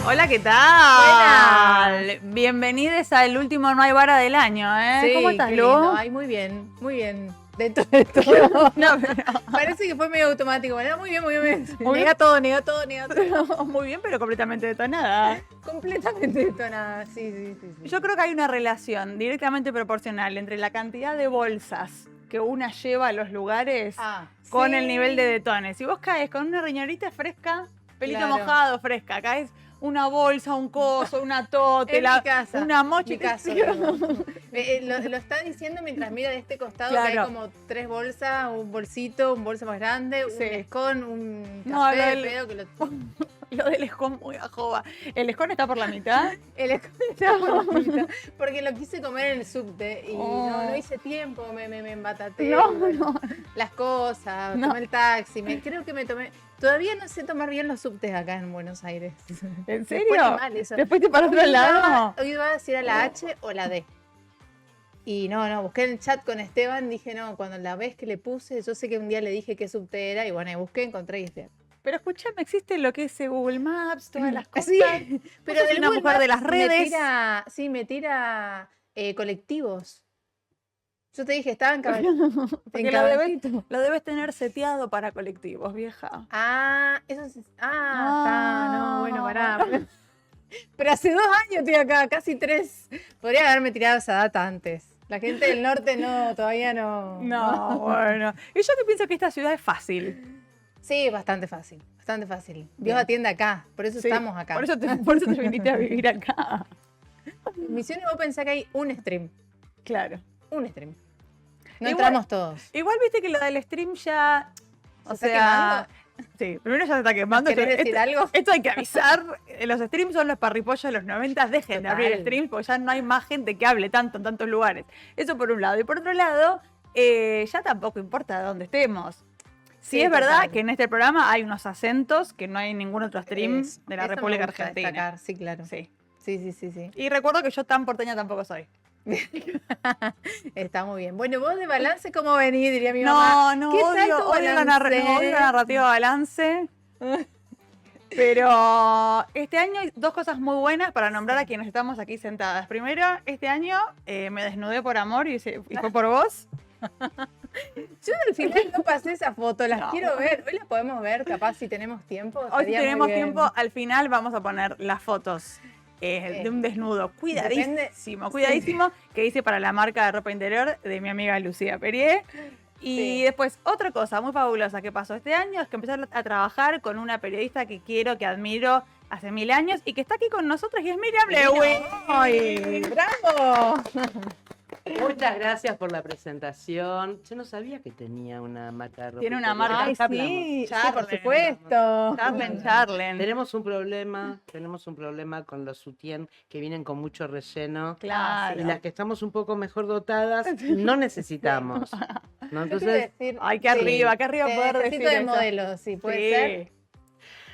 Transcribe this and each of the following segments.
Hola, ¿qué tal? Buenas. Bienvenidos al último No hay vara del año, ¿eh? Sí, ¿Cómo estás, qué Lu? lindo. Ay, muy bien, muy bien. Dentro de todo. No, pero- Parece que fue medio automático. Bueno, muy bien, muy bien. Muy Nega todo, nega todo, nega todo. Muy bien, pero completamente detonada. Completamente detonada. Sí, sí, sí, sí. Yo creo que hay una relación directamente proporcional entre la cantidad de bolsas que una lleva a los lugares con sí. el nivel de detones. Si vos caes con una riñonita fresca, pelito Claro. mojado, fresca, caes una bolsa, un coso, una tótela, En mi casa. una mochi. Mi caso, digo. Lo está diciendo mientras mira de este costado que Claro. hay como 3 bolsas, un bolsito, un bolso más grande, Sí. un escón, un No, café lo de del- pedo que lo... Lo del escón muy ajoba. ¿El escón está por la mitad? El escón está por la mitad, porque lo quise comer en el subte y Oh. no hice tiempo, me embataté. No, bueno, no. las cosas, No. tomé el taxi, creo que me tomé... Todavía no sé tomar bien los subtes acá en Buenos Aires. ¿En Me serio? pone mal eso. ¿Te fuiste para otro lado? Hoy iba a decir a la H o la D. Y no, busqué en el chat con Esteban, dije no, cuando la vez que le puse, yo sé que un día le dije qué subte era y bueno, y busqué, encontré y Esteban. Pero escúchame, existe lo que es Google Maps, todas las cosas. Sí, Pero pero sos una Google mujer de las Maps redes. me tira colectivos. Yo te dije, estaba en caballito. Porque lo debes tener seteado para colectivos, vieja. Ah, eso es. Ah, está. No, bueno, pará. Ah. Pero hace 2 años estoy acá, casi 3. Podría haberme tirado esa data antes. La gente del norte no, todavía no. No, bueno. Y yo que pienso que esta ciudad es fácil. Sí, bastante fácil. Bastante fácil. Dios Bien. atiende acá, por eso Sí, estamos acá. Por eso te viniste a vivir acá. Misiones, vos pensás que hay un stream. Claro. Un stream. No Igual- entramos todos. Igual viste que lo del stream ya. ¿Se está quemando? Sí, primero ya se está quemando. ¿Querés decir algo? Esto hay que avisar. Los streams son los parripollos de los 90. Dejen de abrir Total. streams porque ya no hay más gente que hable tanto en tantos lugares. Eso por un lado. Y por otro lado, ya tampoco importa dónde estemos. Sí, es verdad total. que en este programa hay unos acentos que no hay en ningún otro stream Eso de la me República gusta Argentina. destacar, sí, claro. Sí. Sí. Y recuerdo que yo tan porteña tampoco soy. Está muy bien. Bueno, vos de balance, ¿cómo venís? Diría mi mamá. No, ¿Qué tal odio, tu odio la balance? odio la narrativa de balance. Pero este año hay 2 cosas muy buenas para nombrar a quienes estamos aquí sentadas. Primero, este año me desnudé por amor y fue por vos. Yo al final no pasé esa foto, las No. quiero ver. Hoy las podemos ver, capaz si tenemos tiempo. Hoy si estaría muy tenemos bien. tiempo, al final vamos a poner las fotos de un desnudo cuidadísimo, cuidadísimo, que hice para la marca de ropa interior de mi amiga Lucía Perier. Y Sí. después, otra cosa muy fabulosa que pasó este año es que empecé a trabajar con una periodista que quiero, que admiro hace 1000 años y que está aquí con nosotros y es Miriam Lewin. ¡Ay, bravo! Muchas gracias por la presentación. Yo no sabía que tenía una marca de ropa. Tiene una interior. marca. Ay, Ya hablamos. sí, Charlen. por supuesto. Charlen. Tenemos un problema con los sutién que vienen con mucho relleno. Claro. Y las que estamos un poco mejor dotadas no necesitamos. ¿no? Yo quiero Entonces, decir, Ay, qué arriba poder decir necesito de eso. modelo, sí, puede Sí. ser.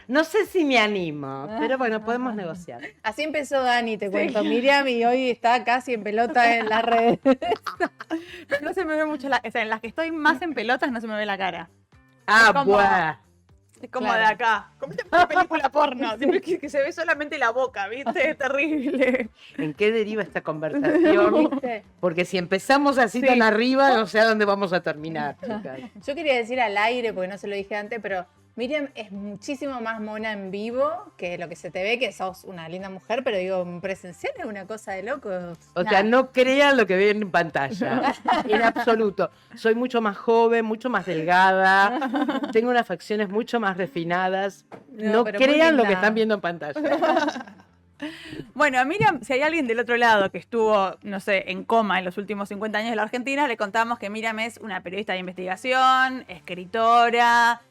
no sé si me animo, pero bueno, podemos negociar. Así empezó Dani, te cuento. Miriam y hoy está casi en pelota en las redes. Pero no se me ve mucho o sea, en las que estoy más en pelotas no se me ve la cara. Ah, como- buah. Es como Claro. de acá. Como una película porno. Siempre que se ve solamente la boca, ¿viste? Es terrible. ¿En qué deriva esta conversación? ¿Viste? Porque si empezamos así Sí. tan arriba, no sé a dónde vamos a terminar, chicas. Yo quería decir al aire, porque no se lo dije antes, pero Miriam es muchísimo más mona en vivo que lo que se te ve, que sos una linda mujer, pero digo, en presencial es una cosa de locos. O sea, no crean lo que ven en pantalla, en absoluto. Soy mucho más joven, mucho más delgada, tengo unas facciones mucho más refinadas. No, No pero muy crean lo linda. que están viendo en pantalla. Bueno, a Miriam, si hay alguien del otro lado que estuvo, no sé, en coma en los últimos 50 años de la Argentina, le contamos que Miriam es una periodista de investigación, escritora,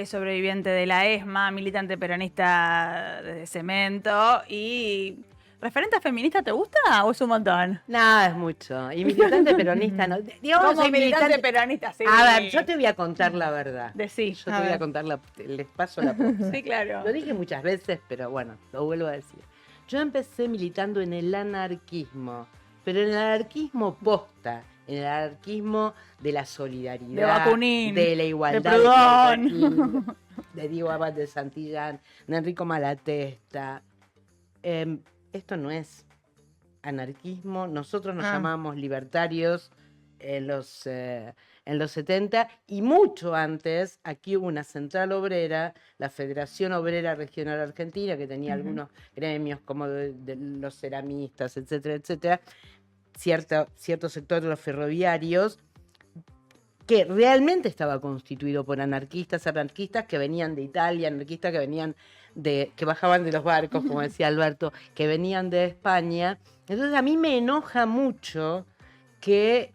sobreviviente de la ESMA, militante peronista de Cemento y... ¿Referente feminista te gusta o es un montón? Nada, es mucho. Y militante peronista, no. Digamos, Como soy militante peronista, sí. A ver, yo te voy a contar la verdad. Decí. Yo te A voy a ver. contar les paso la posta. Sí, claro. Lo dije muchas veces, pero bueno, lo vuelvo a decir. Yo empecé militando en el anarquismo, pero en el anarquismo posta, en el anarquismo de la solidaridad, De Bakunin, de la igualdad, de Proudhon. Martín, de Diego Abad de Santillán, de Enrico Malatesta. esto no es anarquismo, nosotros nos llamamos libertarios en los 70, y mucho antes aquí hubo una central obrera, la Federación Obrera Regional Argentina, que tenía algunos gremios como de los ceramistas, etcétera, etcétera, cierto sector de los ferroviarios, que realmente estaba constituido por anarquistas que venían de Italia, anarquistas que bajaban de los barcos, como decía Alberto, que venían de España. Entonces a mí me enoja mucho que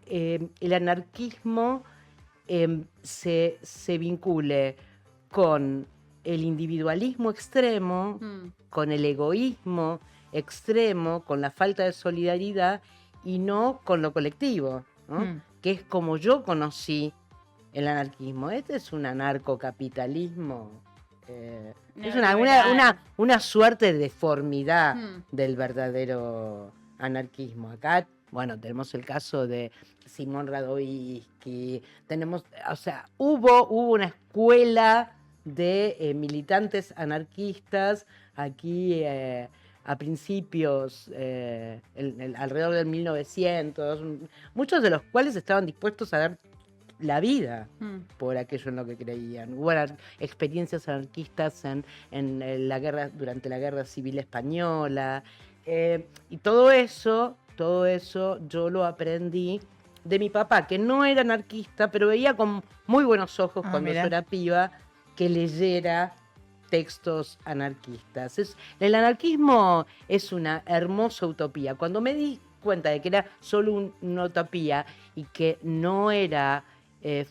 el anarquismo se vincule con el individualismo extremo, con el egoísmo extremo, con la falta de solidaridad y no con lo colectivo, ¿no? Que es como yo conocí el anarquismo. Este es un anarcocapitalismo, es una suerte de deformidad del verdadero anarquismo. Acá, bueno, tenemos el caso de Simón Radovisky, hubo una escuela de militantes anarquistas aquí a principios, alrededor del 1900, muchos de los cuales estaban dispuestos a dar la vida por aquello en lo que creían. Hubo experiencias anarquistas en la guerra, durante la Guerra Civil Española, y todo eso yo lo aprendí de mi papá, que no era anarquista, pero veía con muy buenos ojos cuando yo era piba que leyera textos anarquistas. El anarquismo es una hermosa utopía. Cuando me di cuenta de que era solo una utopía y que no era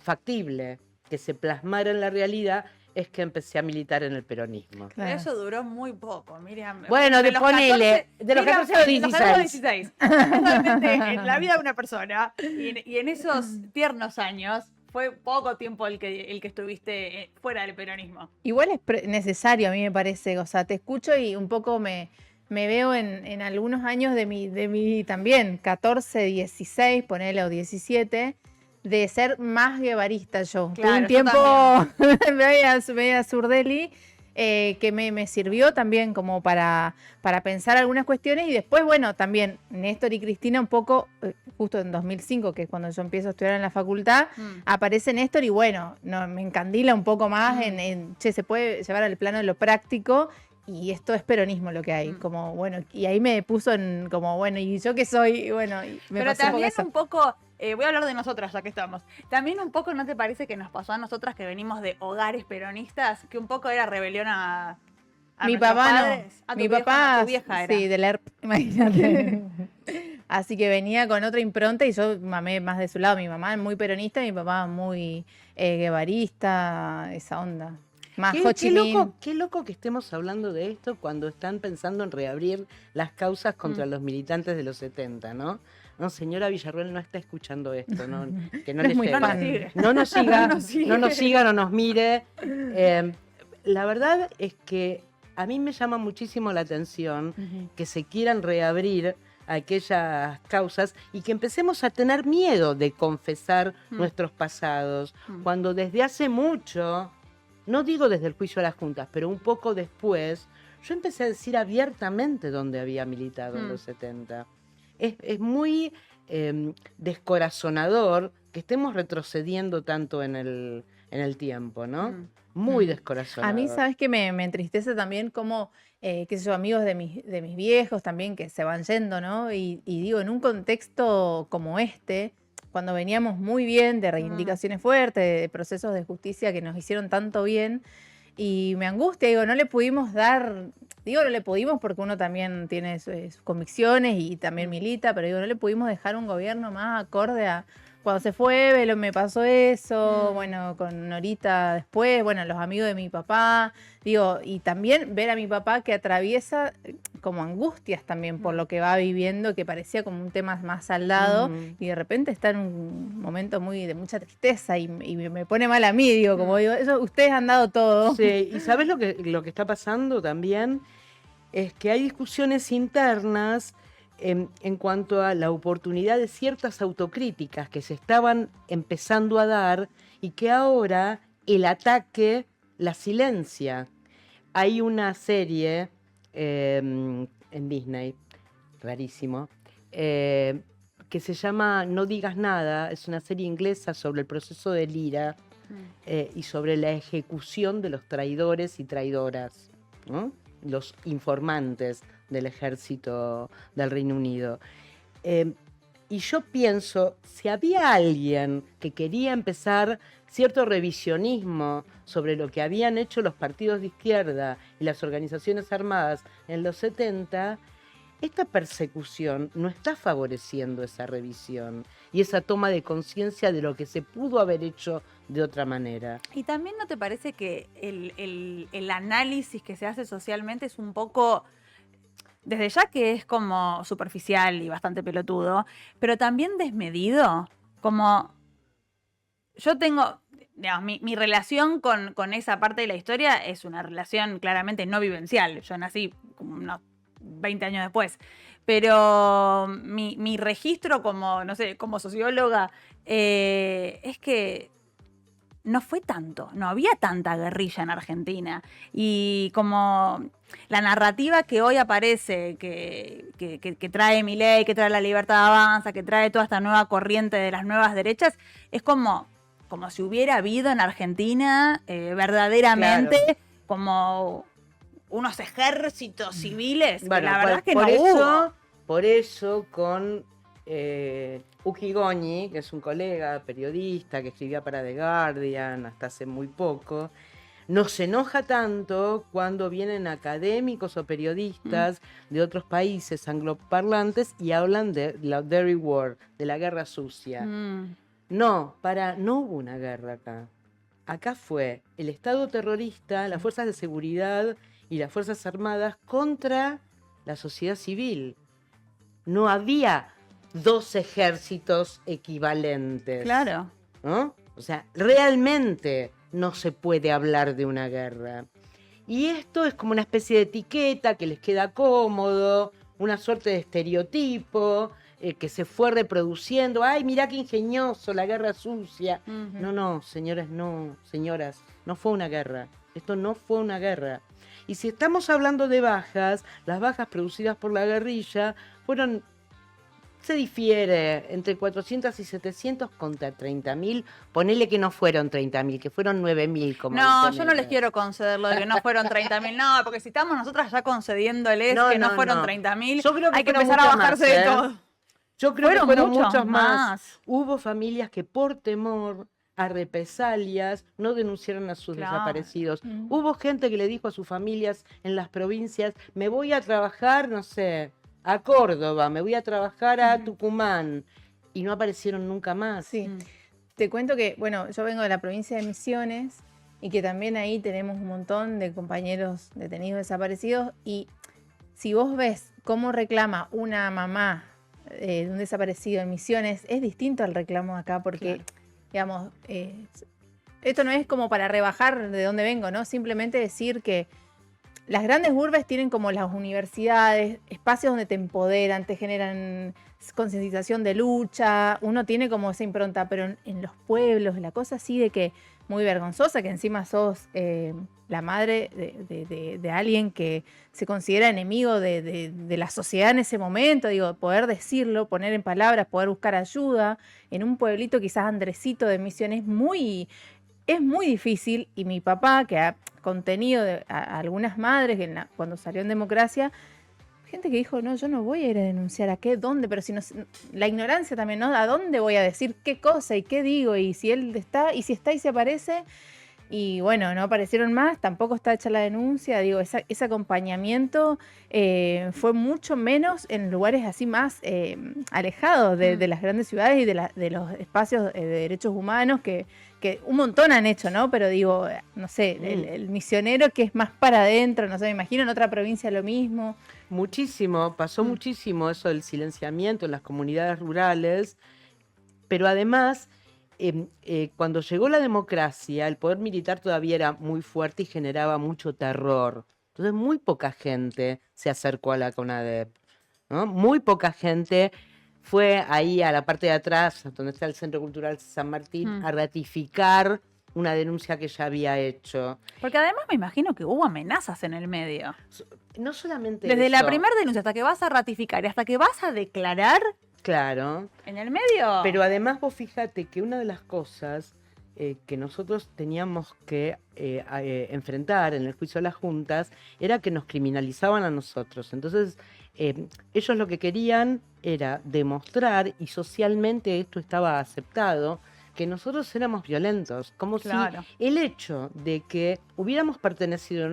factible que se plasmara en la realidad, es que empecé a militar en el peronismo. Claro. Eso duró muy poco, Miriam. Bueno, de los 14 a los 16. Realmente en la vida de una persona y en esos tiernos años fue poco tiempo el que estuviste fuera del peronismo. Igual es necesario, a mí me parece. O sea, te escucho y un poco me veo en algunos años de mi también, 14, 16, ponele, o 17, de ser más guevarista yo. Claro, tuve un tiempo media Zurdeli, que me sirvió también como para pensar algunas cuestiones, y después, bueno, también Néstor y Cristina un poco, justo en 2005, que es cuando yo empiezo a estudiar en la facultad, aparece Néstor y bueno, me encandila un poco más che, se puede llevar al plano de lo práctico, y esto es peronismo lo que hay, como bueno, y ahí me puso en como, bueno, ¿y yo qué soy? Y bueno, y me pero pasó también eso. un poco... voy a hablar de nosotras, ya que estamos. También un poco, ¿no te parece que nos pasó a nosotras que venimos de hogares peronistas? Que un poco era rebelión a mi nuestros papá padres. no. Mi papá, tu vieja era. sí, del ERP, imagínate. Así que venía con otra impronta y yo mamé más de su lado. Mi mamá muy peronista, mi papá muy guevarista, esa onda. Más Ho Chi Minh. Qué loco que estemos hablando de esto cuando están pensando en reabrir las causas contra los militantes de los 70, ¿no? No, señora Villarroel no está escuchando esto, ¿no? Que no, Es le muy llegue. fan. No nos siga, no nos siga, no nos mire. La verdad es que a mí me llama muchísimo la atención que se quieran reabrir aquellas causas y que empecemos a tener miedo de confesar nuestros pasados, cuando desde hace mucho, no digo desde el juicio a las juntas, pero un poco después, yo empecé a decir abiertamente dónde había militado en los 70. Es muy descorazonador que estemos retrocediendo tanto en el tiempo, ¿no? Muy descorazonador. A mí, ¿sabes qué? Me entristece también como, qué sé yo, amigos de mis viejos también que se van yendo, ¿no? Y digo, en un contexto como este, cuando veníamos muy bien de reivindicaciones fuertes, de procesos de justicia que nos hicieron tanto bien, y me angustia, digo, no le pudimos dar, digo, no le pudimos porque uno también tiene sus convicciones y también milita, pero digo, no le pudimos dejar un gobierno más acorde a cuando se fue, Velo, me pasó eso, bueno, con Norita después, bueno, los amigos de mi papá, digo, y también ver a mi papá que atraviesa como angustias también por lo que va viviendo, que parecía como un tema más saldado, y de repente está en un momento de mucha tristeza y me pone mal a mí, digo, como digo, eso, ustedes han dado todo. Sí, y ¿sabes lo que está pasando también? Es que hay discusiones internas en cuanto a la oportunidad de ciertas autocríticas que se estaban empezando a dar y que ahora el ataque la silencia. Hay una serie en en Disney, rarísimo, que se llama No digas nada, es una serie inglesa sobre el proceso de Lira y sobre la ejecución de los traidores y traidoras, ¿no? Los informantes del ejército del Reino Unido. Y yo pienso, si había alguien que quería empezar cierto revisionismo sobre lo que habían hecho los partidos de izquierda y las organizaciones armadas en los 70, esta persecución no está favoreciendo esa revisión y esa toma de conciencia de lo que se pudo haber hecho de otra manera. ¿Y también no te parece que el análisis que se hace socialmente es un poco, desde ya que es como superficial y bastante pelotudo, pero también desmedido? Como yo tengo, digamos, mi relación con esa parte de la historia es una relación claramente no vivencial. Yo nací como unos 20 años después. Pero mi registro como, no sé, como socióloga, es que no fue tanto, no había tanta guerrilla en Argentina. Y como la narrativa que hoy aparece, que trae Milei, que trae la Libertad Avanza, que trae toda esta nueva corriente de las nuevas derechas, es como si hubiera habido en Argentina verdaderamente como unos ejércitos civiles. Bueno, la verdad es que por no hubo. Por eso con Uji Goñi, que es un colega periodista que escribía para The Guardian hasta hace muy poco, nos enoja tanto cuando vienen académicos o periodistas de otros países angloparlantes y hablan de la Dirty War, de la guerra sucia. No hubo una guerra acá. Acá fue el Estado terrorista, las fuerzas de seguridad y las Fuerzas Armadas contra la sociedad civil. No había dos ejércitos equivalentes. Claro. ¿No? O sea, realmente no se puede hablar de una guerra. Y esto es como una especie de etiqueta que les queda cómodo, una suerte de estereotipo que se fue reproduciendo. ¡Ay, mirá qué ingenioso, la guerra sucia! No, señoras, no fue una guerra. Esto no fue una guerra. Y si estamos hablando de bajas, las bajas producidas por la guerrilla fueron, se difiere, entre 400 y 700 contra 30.000. Ponele que no fueron 30.000, que fueron 9.000. Como no, yo no les quiero conceder lo de que no fueron 30.000. No, porque si estamos nosotras ya concediéndoles que no fueron 30.000, yo creo que hay que empezar a bajarse más, de todo. Yo creo que fueron muchos más. más. Hubo familias que por temor a represalias no denunciaron a sus desaparecidos. Hubo gente que le dijo a sus familias en las provincias, me voy a trabajar, no sé, a Córdoba, me voy a trabajar a Tucumán, y no aparecieron nunca más. Sí. Te cuento que, bueno, yo vengo de la provincia de Misiones y que también ahí tenemos un montón de compañeros detenidos desaparecidos, y si vos ves cómo reclama una mamá de un desaparecido en Misiones, es distinto al reclamo acá, porque, digamos, esto no es como para rebajar de dónde vengo, ¿no? Simplemente decir que las grandes urbes tienen como las universidades, espacios donde te empoderan, te generan concientización de lucha, uno tiene como esa impronta, pero en los pueblos, la cosa así de que muy vergonzosa, que encima sos la madre de alguien que se considera enemigo de la sociedad en ese momento, digo, poder decirlo, poner en palabras, poder buscar ayuda en un pueblito quizás Andresito de Misiones es muy difícil. Y mi papá, que ha contenido a algunas madres que cuando salió en Democracia, gente que dijo, no, yo no voy a ir a denunciar, ¿a qué? ¿Dónde? Pero si no, la ignorancia también, ¿no? ¿A dónde voy a decir qué cosa y qué digo? Y si él está, y si está y se aparece. Y bueno, no aparecieron más, tampoco está hecha la denuncia. Digo, ese acompañamiento fue mucho menos en lugares así más alejados de las grandes ciudades y de los espacios de derechos humanos que un montón han hecho, ¿no? Pero digo, no sé, el misionero que es más para adentro, no sé, me imagino en otra provincia lo mismo. Muchísimo, pasó muchísimo eso del silenciamiento en las comunidades rurales, pero además, cuando llegó la democracia, el poder militar todavía era muy fuerte y generaba mucho terror. Entonces muy poca gente se acercó a la CONADEP, ¿no? Muy poca gente fue ahí a la parte de atrás, donde está el Centro Cultural San Martín, a ratificar una denuncia que ya había hecho. Porque además me imagino que hubo amenazas en el medio. No solamente Desde la eso, primera denuncia hasta que vas a ratificar y hasta que vas a declarar claro, en el medio. pero además vos fíjate que una de las cosas que nosotros teníamos que enfrentar en el juicio de las juntas era que nos criminalizaban a nosotros. Entonces, ellos lo que querían era demostrar, y socialmente esto estaba aceptado, que nosotros éramos violentos, como Claro. si el hecho de que hubiéramos pertenecido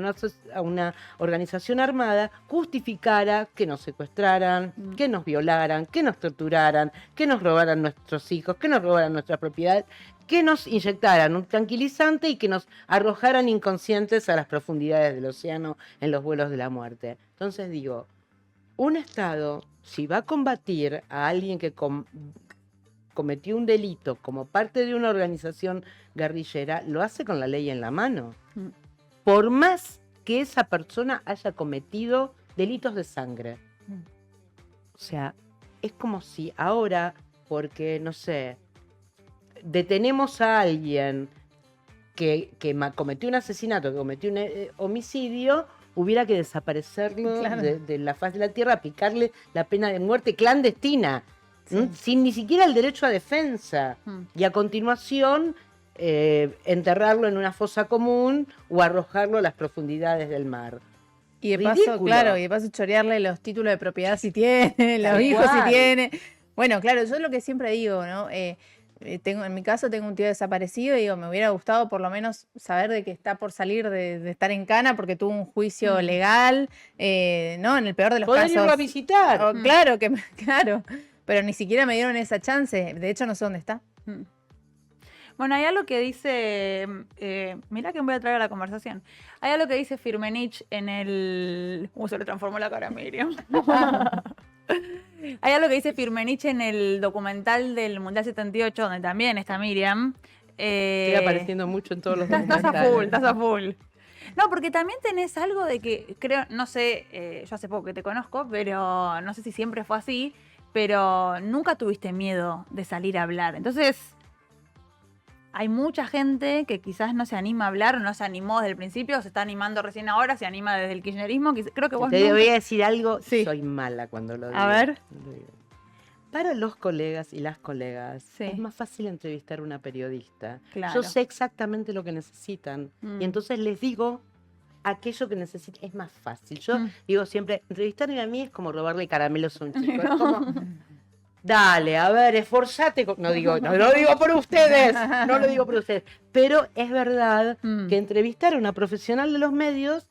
a una organización armada justificara que nos secuestraran, que nos violaran, que nos torturaran, que nos robaran nuestros hijos, que nos robaran nuestra propiedad, que nos inyectaran un tranquilizante y que nos arrojaran inconscientes a las profundidades del océano en los vuelos de la muerte. Entonces digo, un Estado, si va a combatir a alguien que cometió un delito como parte de una organización guerrillera, lo hace con la ley en la mano. Por más que esa persona haya cometido delitos de sangre. O sea, es como si ahora, porque, no sé, detenemos a alguien que cometió un asesinato, que cometió un homicidio, hubiera que desaparecerlo Claro. de la faz de la tierra, aplicarle la pena de muerte clandestina. Sí. Sin ni siquiera el derecho a defensa. Y a continuación enterrarlo en una fosa común o arrojarlo a las profundidades del mar. Y de Ridículo. paso, claro, y de paso chorearle los títulos de propiedad si tiene, los Tal hijos cual. si tiene. Bueno, claro, yo es lo que siempre digo, ¿no? En mi caso tengo un tío desaparecido y digo, me hubiera gustado por lo menos saber de que está por salir de estar en cana porque tuvo un juicio legal, ¿no? En el peor de los Poder casos. irlo a visitar. Claro, claro, pero ni siquiera me dieron esa chance. De hecho, no sé dónde está. Bueno, hay algo que dice, mirá que me voy a traer a la conversación. Hay algo que dice Firmenich en el... se le transformó la cara a Miriam. Hay algo que dice Firmenich en el documental del Mundial 78, donde también está Miriam. Estoy apareciendo mucho en todos los Estás documentales. estás a full. No, porque también tenés algo de que, creo, no sé, yo hace poco que te conozco, pero no sé si siempre fue así, pero nunca tuviste miedo de salir a hablar. Entonces, hay mucha gente que quizás no se anima a hablar, no se animó desde el principio, se está animando recién ahora, se anima desde el kirchnerismo. Creo que vos Te nunca... voy a decir algo, Sí. soy mala cuando lo digo. A ver. Lo digo. Para los colegas y las colegas, Sí. es más fácil entrevistar a una periodista. Claro. Yo sé exactamente lo que necesitan y entonces les digo aquello que necesitan. Es más fácil. Yo digo siempre, entrevistarme a mí es como robarle caramelos a un chico. Es como, dale, a ver, esforzate. No lo digo por ustedes, no lo digo por ustedes. Pero es verdad que entrevistar a una profesional de los medios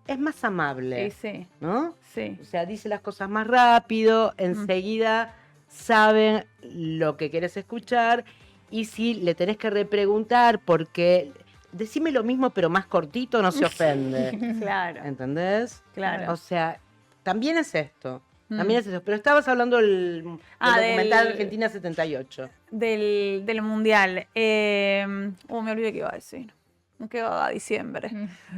es más amable, Sí, ¿no? sí. O sea, dice las cosas más rápido, enseguida saben lo que querés escuchar, y si le tenés que repreguntar porque decime lo mismo pero más cortito, no se ofende. Claro, ¿Entendés? claro. O sea, también es esto. También es eso. Pero estabas hablando del documental Argentina 78. Del Mundial. Me olvidé que iba a decir. Que va a diciembre.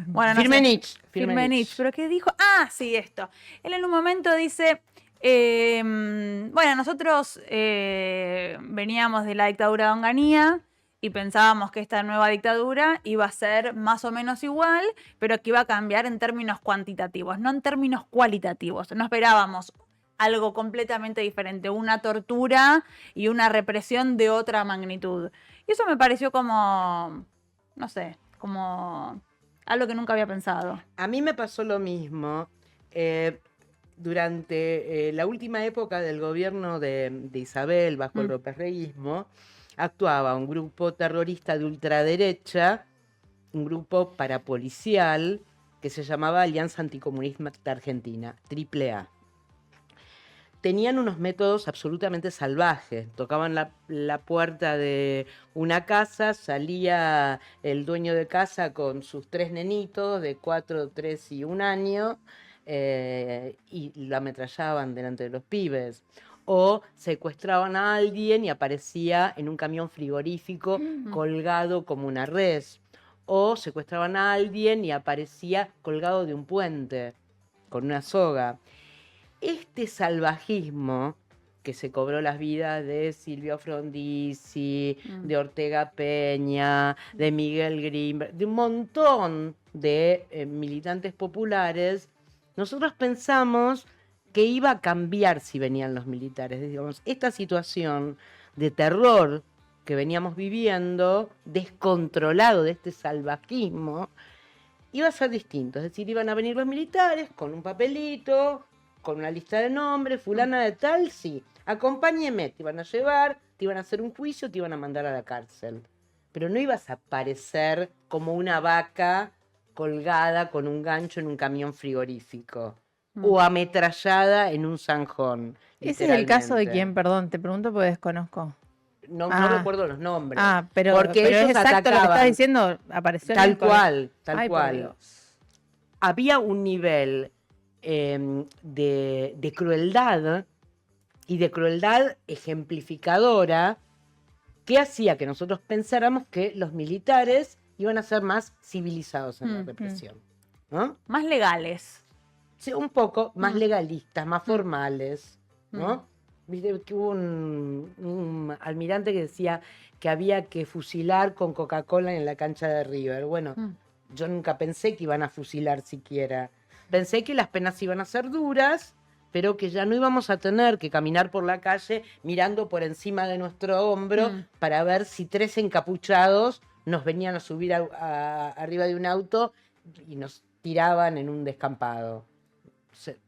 Bueno, no sé. Firmenich. Firmenich. ¿Pero qué dijo? Ah, sí, esto. Él en un momento dice... bueno, nosotros veníamos de la dictadura de Onganía y pensábamos que esta nueva dictadura iba a ser más o menos igual, pero que iba a cambiar en términos cuantitativos, no en términos cualitativos. No esperábamos algo completamente diferente, una tortura y una represión de otra magnitud. Y eso me pareció como, no sé, como algo que nunca había pensado. A mí me pasó lo mismo. Durante la última época del gobierno de Isabel, bajo el lópezreísmo, actuaba un grupo terrorista de ultraderecha, un grupo parapolicial, que se llamaba Alianza Anticomunista Argentina, AAA. Tenían unos métodos absolutamente salvajes. Tocaban la puerta de una casa, salía el dueño de casa con sus 3 nenitos de 4, 3 y 1 año, y lo ametrallaban delante de los pibes. O secuestraban a alguien y aparecía en un camión frigorífico colgado como una res. O secuestraban a alguien y aparecía colgado de un puente con una soga. Este salvajismo que se cobró las vidas de Silvio Frondizi, de Ortega Peña, de Miguel Grimberg, de un montón de militantes populares, nosotros pensamos que iba a cambiar si venían los militares. Digamos, esta situación de terror que veníamos viviendo, descontrolado de este salvajismo, iba a ser distinto. Es decir, iban a venir los militares con un papelito, con una lista de nombres, fulana de tal, sí, acompáñeme, te iban a llevar, te iban a hacer un juicio, te iban a mandar a la cárcel. Pero no ibas a aparecer como una vaca colgada con un gancho en un camión frigorífico o ametrallada en un zanjón. ¿Ese es el caso de literalmente. quién? Perdón, te pregunto porque desconozco. No Ah. recuerdo los nombres. Pero porque es ellos exacto lo que atacaban. estás diciendo, apareció en Tal el cole- cual, tal Ay, por cual. Dios. Había un nivel de crueldad y de crueldad ejemplificadora que hacía que nosotros pensáramos que los militares iban a ser más civilizados en la represión, ¿no? Más legales. Sí, un poco más legalistas, más formales, ¿no? Viste que hubo un almirante que decía que había que fusilar con Coca-Cola en la cancha de River. Bueno, yo nunca pensé que iban a fusilar siquiera. Pensé que las penas iban a ser duras, pero que ya no íbamos a tener que caminar por la calle mirando por encima de nuestro hombro para ver si 3 encapuchados nos venían a subir arriba de un auto y nos tiraban en un descampado.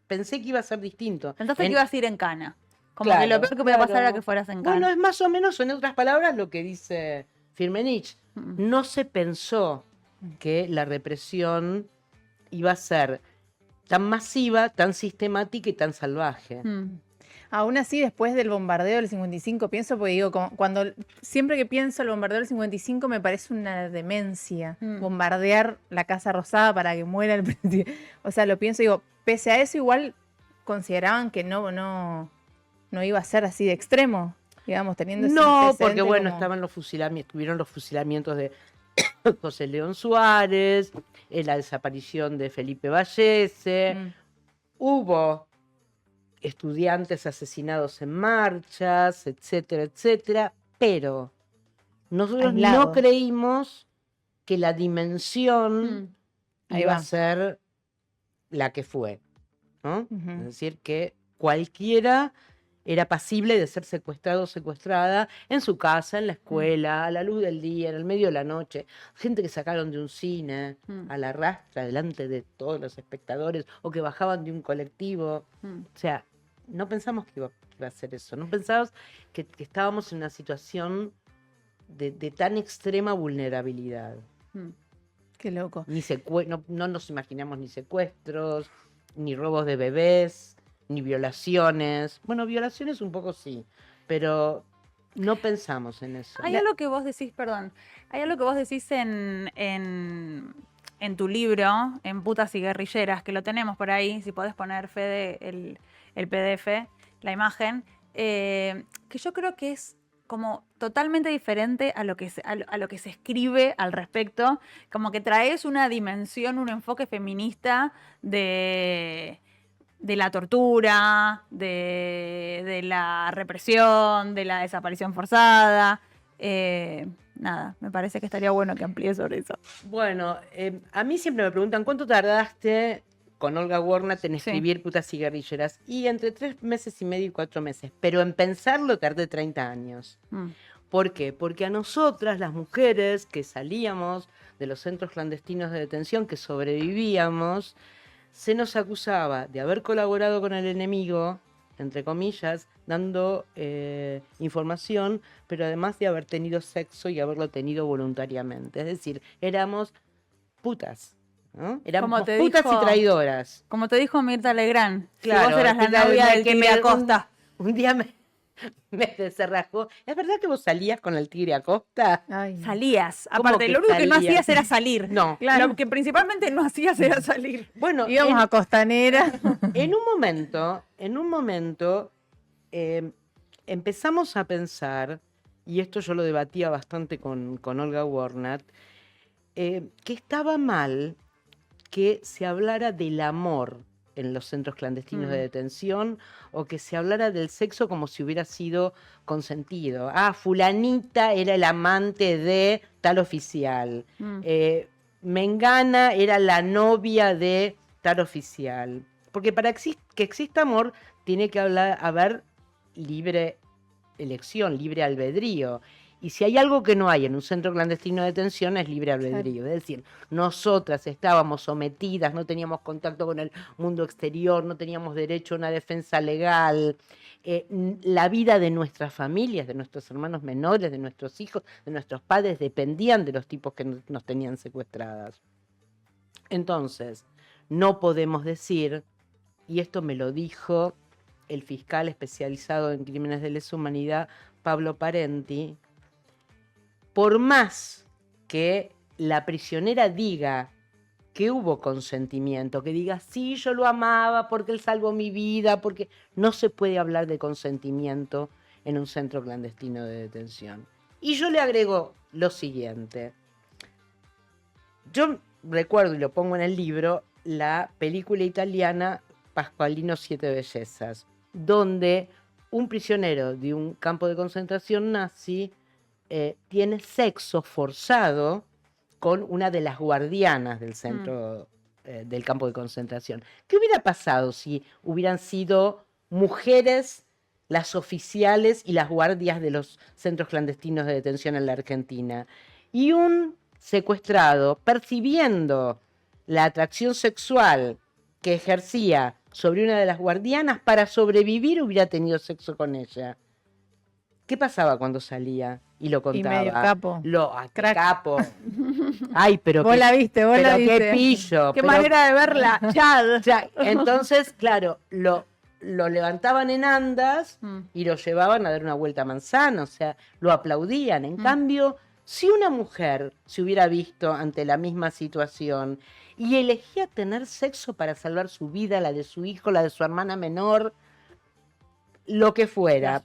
Pensé que iba a ser distinto. Pensaste que ibas a ir en cana. Como Claro, que lo peor que podía pasar claro. era que fueras en cana. Bueno, es más o menos, en otras palabras, lo que dice Firmenich. No se pensó que la represión iba a ser tan masiva, tan sistemática y tan salvaje. Aún así, después del bombardeo del 55, pienso, porque digo, siempre que pienso el bombardeo del 55 me parece una demencia. Bombardear la Casa Rosada para que muera el presidente. O sea, lo pienso, digo, pese a eso igual consideraban que no iba a ser así de extremo, digamos, teniendo ese No, antecedente porque bueno, como- estaban estuvieron los fusilamientos de José León Suárez, la desaparición de Felipe Vallese, hubo estudiantes asesinados en marchas, etcétera, etcétera, pero nosotros no Aislados. creímos que la dimensión Ahí iba va. a ser la que fue, ¿no? Ujú. Es decir, que cualquiera era pasible de ser secuestrado o secuestrada en su casa, en la escuela, a la luz del día, en el medio de la noche. Gente que sacaron de un cine a la rastra delante de todos los espectadores o que bajaban de un colectivo. O sea, no pensamos que iba a ser eso. No pensamos que estábamos en una situación de tan extrema vulnerabilidad. Qué loco. No nos imaginamos ni secuestros, ni robos de bebés, ni violaciones. Bueno, violaciones un poco sí, pero no pensamos en eso. Hay algo que vos decís, perdón, hay algo que vos decís en tu libro, en Putas y Guerrilleras, que lo tenemos por ahí, si podés poner, Fede, el PDF, la imagen, que yo creo que es como totalmente diferente a lo que se escribe al respecto, como que traes una dimensión, un enfoque feminista de la tortura, de la represión, de la desaparición forzada. Nada, me parece que estaría bueno que amplíes sobre eso. Bueno, a mí siempre me preguntan, ¿cuánto tardaste con Olga Warnat en escribir Putas y Guerrilleras? Y entre 3 meses y medio y 4 meses. Pero en pensarlo tardé 30 años. ¿Por qué? Porque a nosotras, las mujeres que salíamos de los centros clandestinos de detención, que sobrevivíamos, se nos acusaba de haber colaborado con el enemigo, entre comillas, dando información, pero además de haber tenido sexo y haberlo tenido voluntariamente. Es decir, éramos putas, ¿no? Éramos putas y traidoras. Como te dijo Mirta Legrand, Claro, si vos eras la novia del Tigre Acosta. Un día me desenrajó. ¿Es verdad que vos salías con el Tigre Acosta? Ay. Salías. ¿Cómo Aparte, que lo único que no salías? hacías era salir. No. Claro, lo que principalmente no hacías era salir. Bueno, Íbamos a Costanera. en un momento, empezamos a pensar, y esto yo lo debatía bastante con Olga Warnat, que estaba mal que se hablara del amor en los centros clandestinos Mm. de detención, o que se hablara del sexo como si hubiera sido consentido. Ah, fulanita era el amante de tal oficial. Mm. Mengana era la novia de tal oficial. Porque para que exista amor tiene que haber libre elección, libre albedrío. Y si hay algo que no hay en un centro clandestino de detención es libre albedrío. Es decir, nosotras estábamos sometidas, no teníamos contacto con el mundo exterior, no teníamos derecho a una defensa legal. La vida de nuestras familias, de nuestros hermanos menores, de nuestros hijos, de nuestros padres, dependían de los tipos que nos tenían secuestradas. Entonces, no podemos decir, y esto me lo dijo el fiscal especializado en crímenes de lesa humanidad, Pablo Parenti, por más que la prisionera diga que hubo consentimiento, que diga, sí, yo lo amaba porque él salvó mi vida, porque no se puede hablar de consentimiento en un centro clandestino de detención. Y yo le agrego lo siguiente. Yo recuerdo, y lo pongo en el libro, la película italiana Pascualino Siete Bellezas, donde un prisionero de un campo de concentración nazi tiene sexo forzado con una de las guardianas del centro del campo de concentración. ¿Qué hubiera pasado si hubieran sido mujeres las oficiales y las guardias de los centros clandestinos de detención en la Argentina? Y un secuestrado, percibiendo la atracción sexual que ejercía sobre una de las guardianas, para sobrevivir hubiera tenido sexo con ella. ¿Qué pasaba cuando salía y lo contaba? Y medio capo. Crack. Capo. Ay, pero vos la viste, vos la viste. Qué pillo. Qué manera de verla, Chad. Entonces, claro, lo levantaban en andas y lo llevaban a dar una vuelta a manzana, o sea, lo aplaudían. En cambio, si una mujer se hubiera visto ante la misma situación y elegía tener sexo para salvar su vida, la de su hijo, la de su hermana menor, lo que fuera,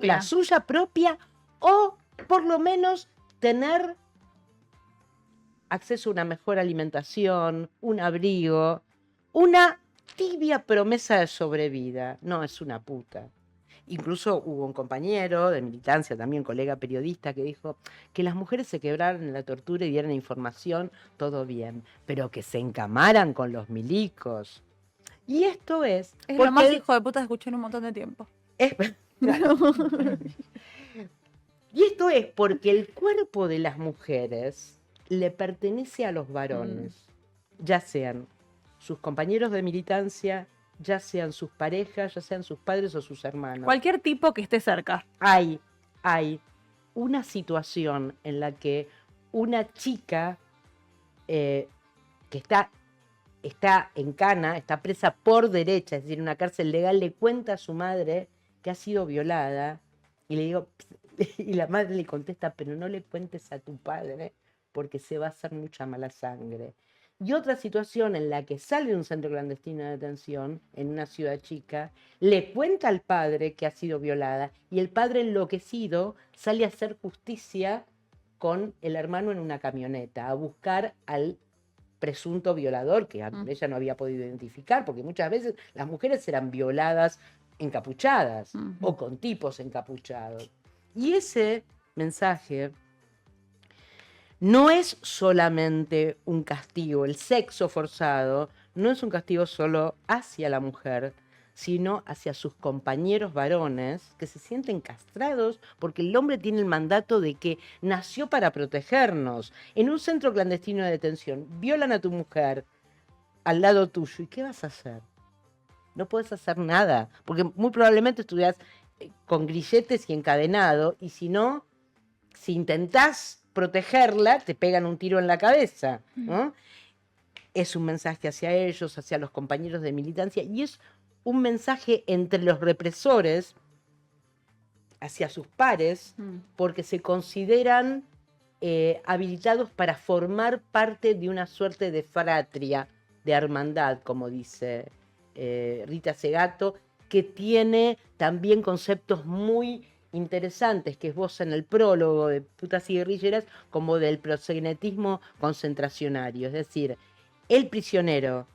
la suya propia, o por lo menos tener acceso a una mejor alimentación, un abrigo, una tibia promesa de sobrevida. No, es una puta. Incluso hubo un compañero de militancia, también colega periodista, que dijo que las mujeres se quebraran en la tortura y dieran información, todo bien, pero que se encamaran con los milicos. Y esto es lo más hijo de puta que escuché en un montón de tiempo. Y esto es porque el cuerpo de las mujeres le pertenece a los varones, ya sean sus compañeros de militancia, ya sean sus parejas, ya sean sus padres o sus hermanos. Cualquier tipo que esté cerca. Hay una situación en la que una chica que está en cana, está presa por derecha, es decir, en una cárcel legal, le cuenta a su madre que ha sido violada, y le digo, y la madre le contesta, pero no le cuentes a tu padre porque se va a hacer mucha mala sangre. Y otra situación en la que sale de un centro clandestino de detención en una ciudad chica, le cuenta al padre que ha sido violada, y el padre enloquecido sale a hacer justicia con el hermano en una camioneta, a buscar al presunto violador, que ella no había podido identificar, porque muchas veces las mujeres eran violadas encapuchadas o con tipos encapuchados. Y ese mensaje no es solamente un castigo, el sexo forzado no es un castigo solo hacia la mujer, sino hacia sus compañeros varones que se sienten castrados porque el hombre tiene el mandato de que nació para protegernos. En un centro clandestino de detención violan a tu mujer al lado tuyo, ¿y qué vas a hacer? No puedes hacer nada, porque muy probablemente estuvieras con grilletes y encadenado, y si no, si intentás protegerla, te pegan un tiro en la cabeza, ¿no? Es un mensaje hacia ellos, hacia los compañeros de militancia, y es un mensaje entre los represores hacia sus pares, porque se consideran habilitados para formar parte de una suerte de fratria, de hermandad, como dice Rita Segato, que tiene también conceptos muy interesantes que esboza en el prólogo de Putas y Guerrilleras, como del proxenetismo concentracionario. Es decir, el prisionero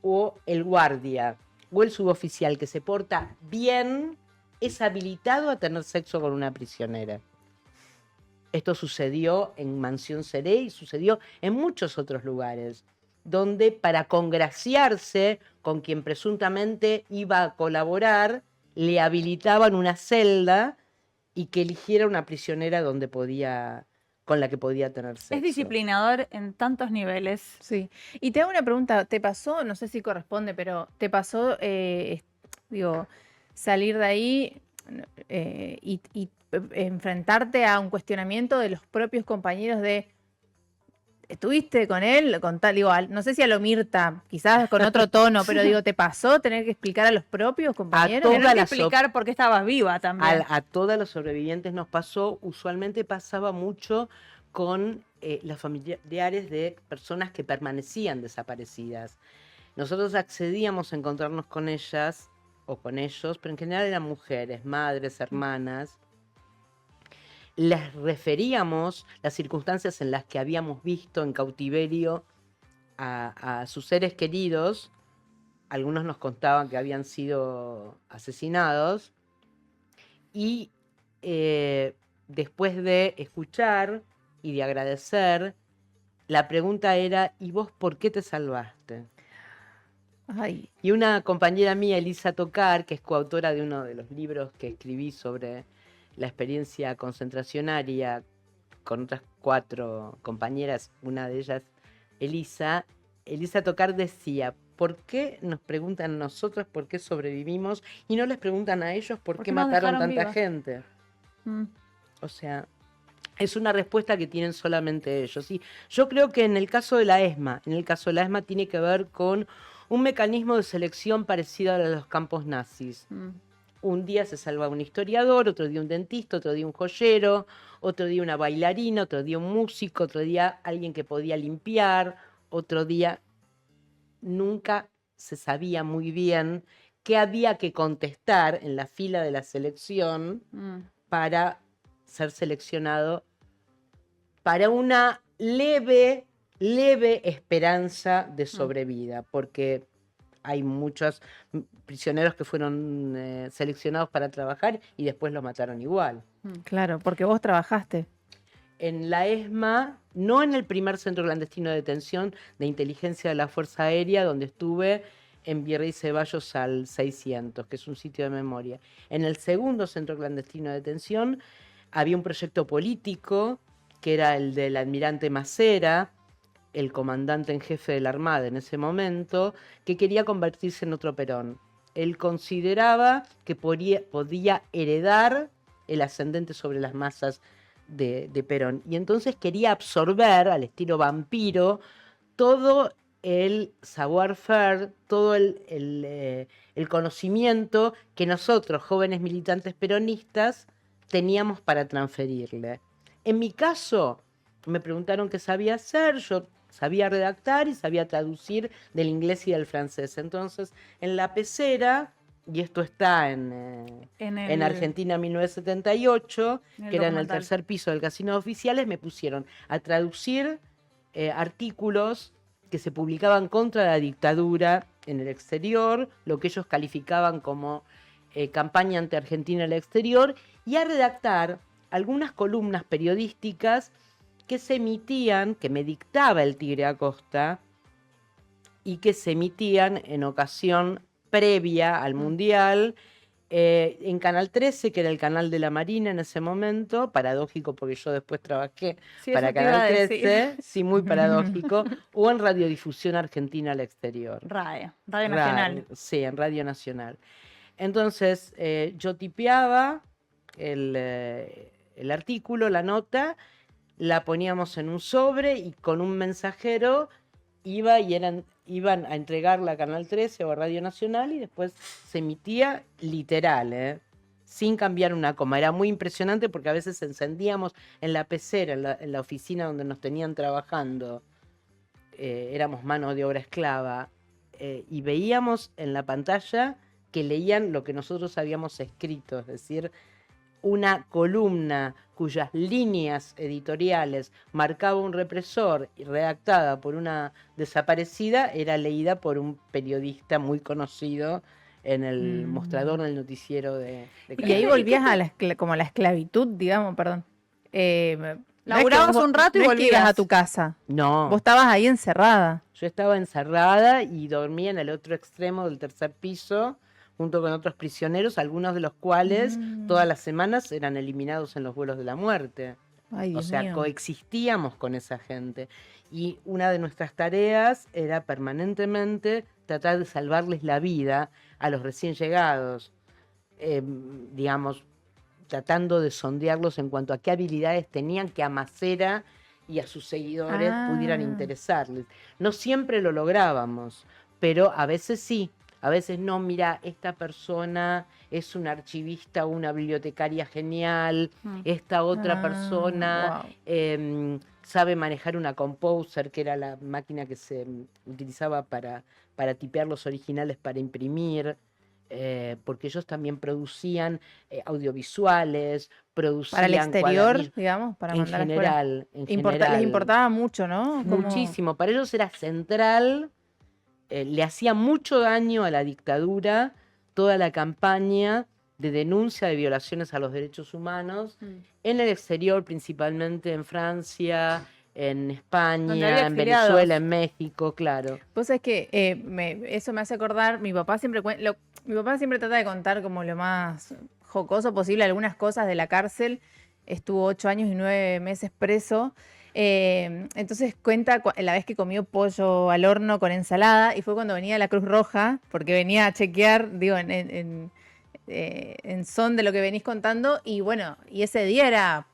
o el guardia o el suboficial que se porta bien es habilitado a tener sexo con una prisionera. Esto sucedió en Mansión Seré y sucedió en muchos otros lugares, donde para congraciarse con quien presuntamente iba a colaborar, le habilitaban una celda y que eligiera una prisionera con la que podía tener sexo. Es disciplinador en tantos niveles. Sí. Y te hago una pregunta, ¿te pasó, no sé si corresponde, pero te pasó, digo, salir de ahí y enfrentarte a un cuestionamiento de los propios compañeros de, ¿estuviste con él? Con tal, digo, no sé si a lo Mirta, quizás con otro tono, pero digo, ¿te pasó tener que explicar a los propios compañeros? todas Tener que las explicar por qué estabas viva también. A todos los sobrevivientes nos pasó, usualmente pasaba mucho con los familiares de personas que permanecían desaparecidas. Nosotros accedíamos a encontrarnos con ellas o con ellos, pero en general eran mujeres, madres, hermanas. Les referíamos las circunstancias en las que habíamos visto en cautiverio a sus seres queridos. Algunos nos contaban que habían sido asesinados. Y después de escuchar y de agradecer, la pregunta era, ¿y vos por qué te salvaste? Ay. Y una compañera mía, Elisa Tocar, que es coautora de uno de los libros que escribí sobre la experiencia concentracionaria con otras 4 compañeras, una de ellas, Elisa Tocar decía, ¿por qué nos preguntan a nosotros por qué sobrevivimos y no les preguntan a ellos por qué nos mataron dejaron tanta vivas? gente? Mm. O sea, es una respuesta que tienen solamente ellos. Y yo creo que en el caso de la ESMA, tiene que ver con un mecanismo de selección parecido a los campos nazis. Un día se salva un historiador, otro día un dentista, otro día un joyero, otro día una bailarina, otro día un músico, otro día alguien que podía limpiar, otro día nunca se sabía muy bien qué había que contestar en la fila de la selección para ser seleccionado para una leve esperanza de sobrevida, porque hay muchos prisioneros que fueron seleccionados para trabajar y después los mataron igual. Claro, porque vos trabajaste. En la ESMA, no en el primer centro clandestino de detención de inteligencia de la Fuerza Aérea, donde estuve en Virrey Ceballos al 600, que es un sitio de memoria. En el segundo centro clandestino de detención había un proyecto político, que era el del almirante Macera, el comandante en jefe de la Armada en ese momento, que quería convertirse en otro Perón. Él consideraba que podía heredar el ascendente sobre las masas de Perón. Y entonces quería absorber, al estilo vampiro, todo el savoir-faire, todo el conocimiento que nosotros, jóvenes militantes peronistas, teníamos para transferirle. En mi caso, me preguntaron qué sabía hacer, yo sabía redactar y sabía traducir del inglés y del francés. Entonces, en la pecera, y esto está en Argentina 1978, que era en el tercer piso del Casino de Oficiales, me pusieron a traducir artículos que se publicaban contra la dictadura en el exterior, lo que ellos calificaban como campaña anti-argentina en el exterior, y a redactar algunas columnas periodísticas que se emitían, que me dictaba el Tigre Acosta, y que se emitían en ocasión previa al Mundial, en Canal 13, que era el canal de la Marina en ese momento, paradójico porque yo después trabajé para Canal 13, sí, muy paradójico, o en Radiodifusión Argentina al Exterior. Radio Nacional. Sí, en Radio Nacional. Entonces, yo tipeaba el artículo, la nota, la poníamos en un sobre y con un mensajero iban a entregarla a Canal 13 o a Radio Nacional y después se emitía literal, sin cambiar una coma. Era muy impresionante porque a veces encendíamos en la pecera, en la oficina donde nos tenían trabajando, éramos mano de obra esclava, y veíamos en la pantalla que leían lo que nosotros habíamos escrito, es decir, una columna cuyas líneas editoriales marcaba un represor y redactada por una desaparecida, era leída por un periodista muy conocido en el mostrador del noticiero de Y ahí volvías a como a la esclavitud, digamos, perdón. Laburabas un rato y no es que ibas volvías a tu casa. No, Vos estabas ahí encerrada. yo estaba encerrada y dormía en el otro extremo del tercer piso, junto con otros prisioneros, algunos de los cuales todas las semanas eran eliminados en los vuelos de la muerte. Ay, O Dios sea, mío. coexistíamos con esa gente. Y una de nuestras tareas era permanentemente tratar de salvarles la vida a los recién llegados. Digamos, tratando de sondearlos en cuanto a qué habilidades tenían que a Macera y a sus seguidores pudieran interesarles. No siempre lo lográbamos, pero a veces sí. A veces no, mira, esta persona es una archivista o una bibliotecaria genial, esta otra persona sabe manejar una composer, que era la máquina que se utilizaba para tipear los originales para imprimir, porque ellos también producían audiovisuales, producían Para el exterior, cuadernismos. digamos, para En mandar afuera. general, en Les general. importaba mucho, ¿no? Como- Muchísimo. Para ellos era central, le hacía mucho daño a la dictadura toda la campaña de denuncia de violaciones a los derechos humanos en el exterior, principalmente en Francia, en Donde España, había en exiliados. Venezuela, en México, claro. Vos sabés que eso me hace acordar, mi papá siempre trata de contar como lo más jocoso posible algunas cosas de la cárcel. Estuvo 8 años y 9 meses preso. Entonces cuenta la vez que comió pollo al horno con ensalada y fue cuando venía la Cruz Roja, porque venía a chequear, digo, en son de lo que venís contando. Y bueno, y ese día era,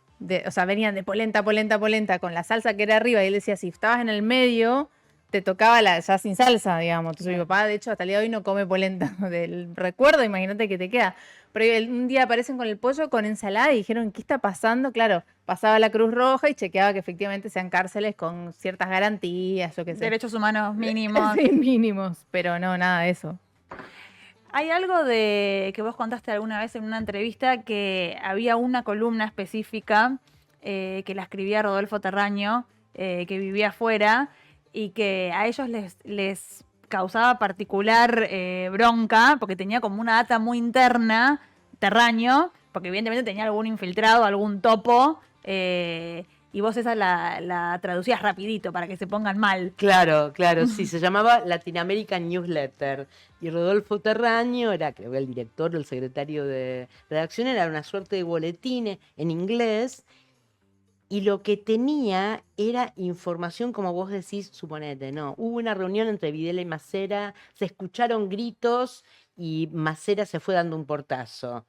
o sea, venían de polenta, polenta, polenta con la salsa que era arriba. Y él decía, si estabas en el medio, te tocaba ya sin salsa, digamos. Entonces mi papá, de hecho, hasta el día de hoy no come polenta. Del recuerdo, imagínate que te queda. Pero un día aparecen con el pollo con ensalada y dijeron, ¿qué está pasando? Claro, pasaba la Cruz Roja y chequeaba que efectivamente sean cárceles con ciertas garantías, yo qué sé. derechos humanos mínimos. Sí, mínimos, pero no, nada de eso. Hay algo de que vos contaste alguna vez en una entrevista que había una columna específica que la escribía Rodolfo Terraño, que vivía afuera y que a ellos les causaba particular bronca porque tenía como una data muy interna, Terraño, porque evidentemente tenía algún infiltrado, algún topo, y vos esa la traducías rapidito para que se pongan mal. Claro, claro, sí, se llamaba Latin American Newsletter. Y Rodolfo Terraño era, creo que el director o el secretario de redacción, era una suerte de boletín en inglés. Y lo que tenía era información, como vos decís, suponete, ¿no? Hubo una reunión entre Videla y Macera, se escucharon gritos y Macera se fue dando un portazo.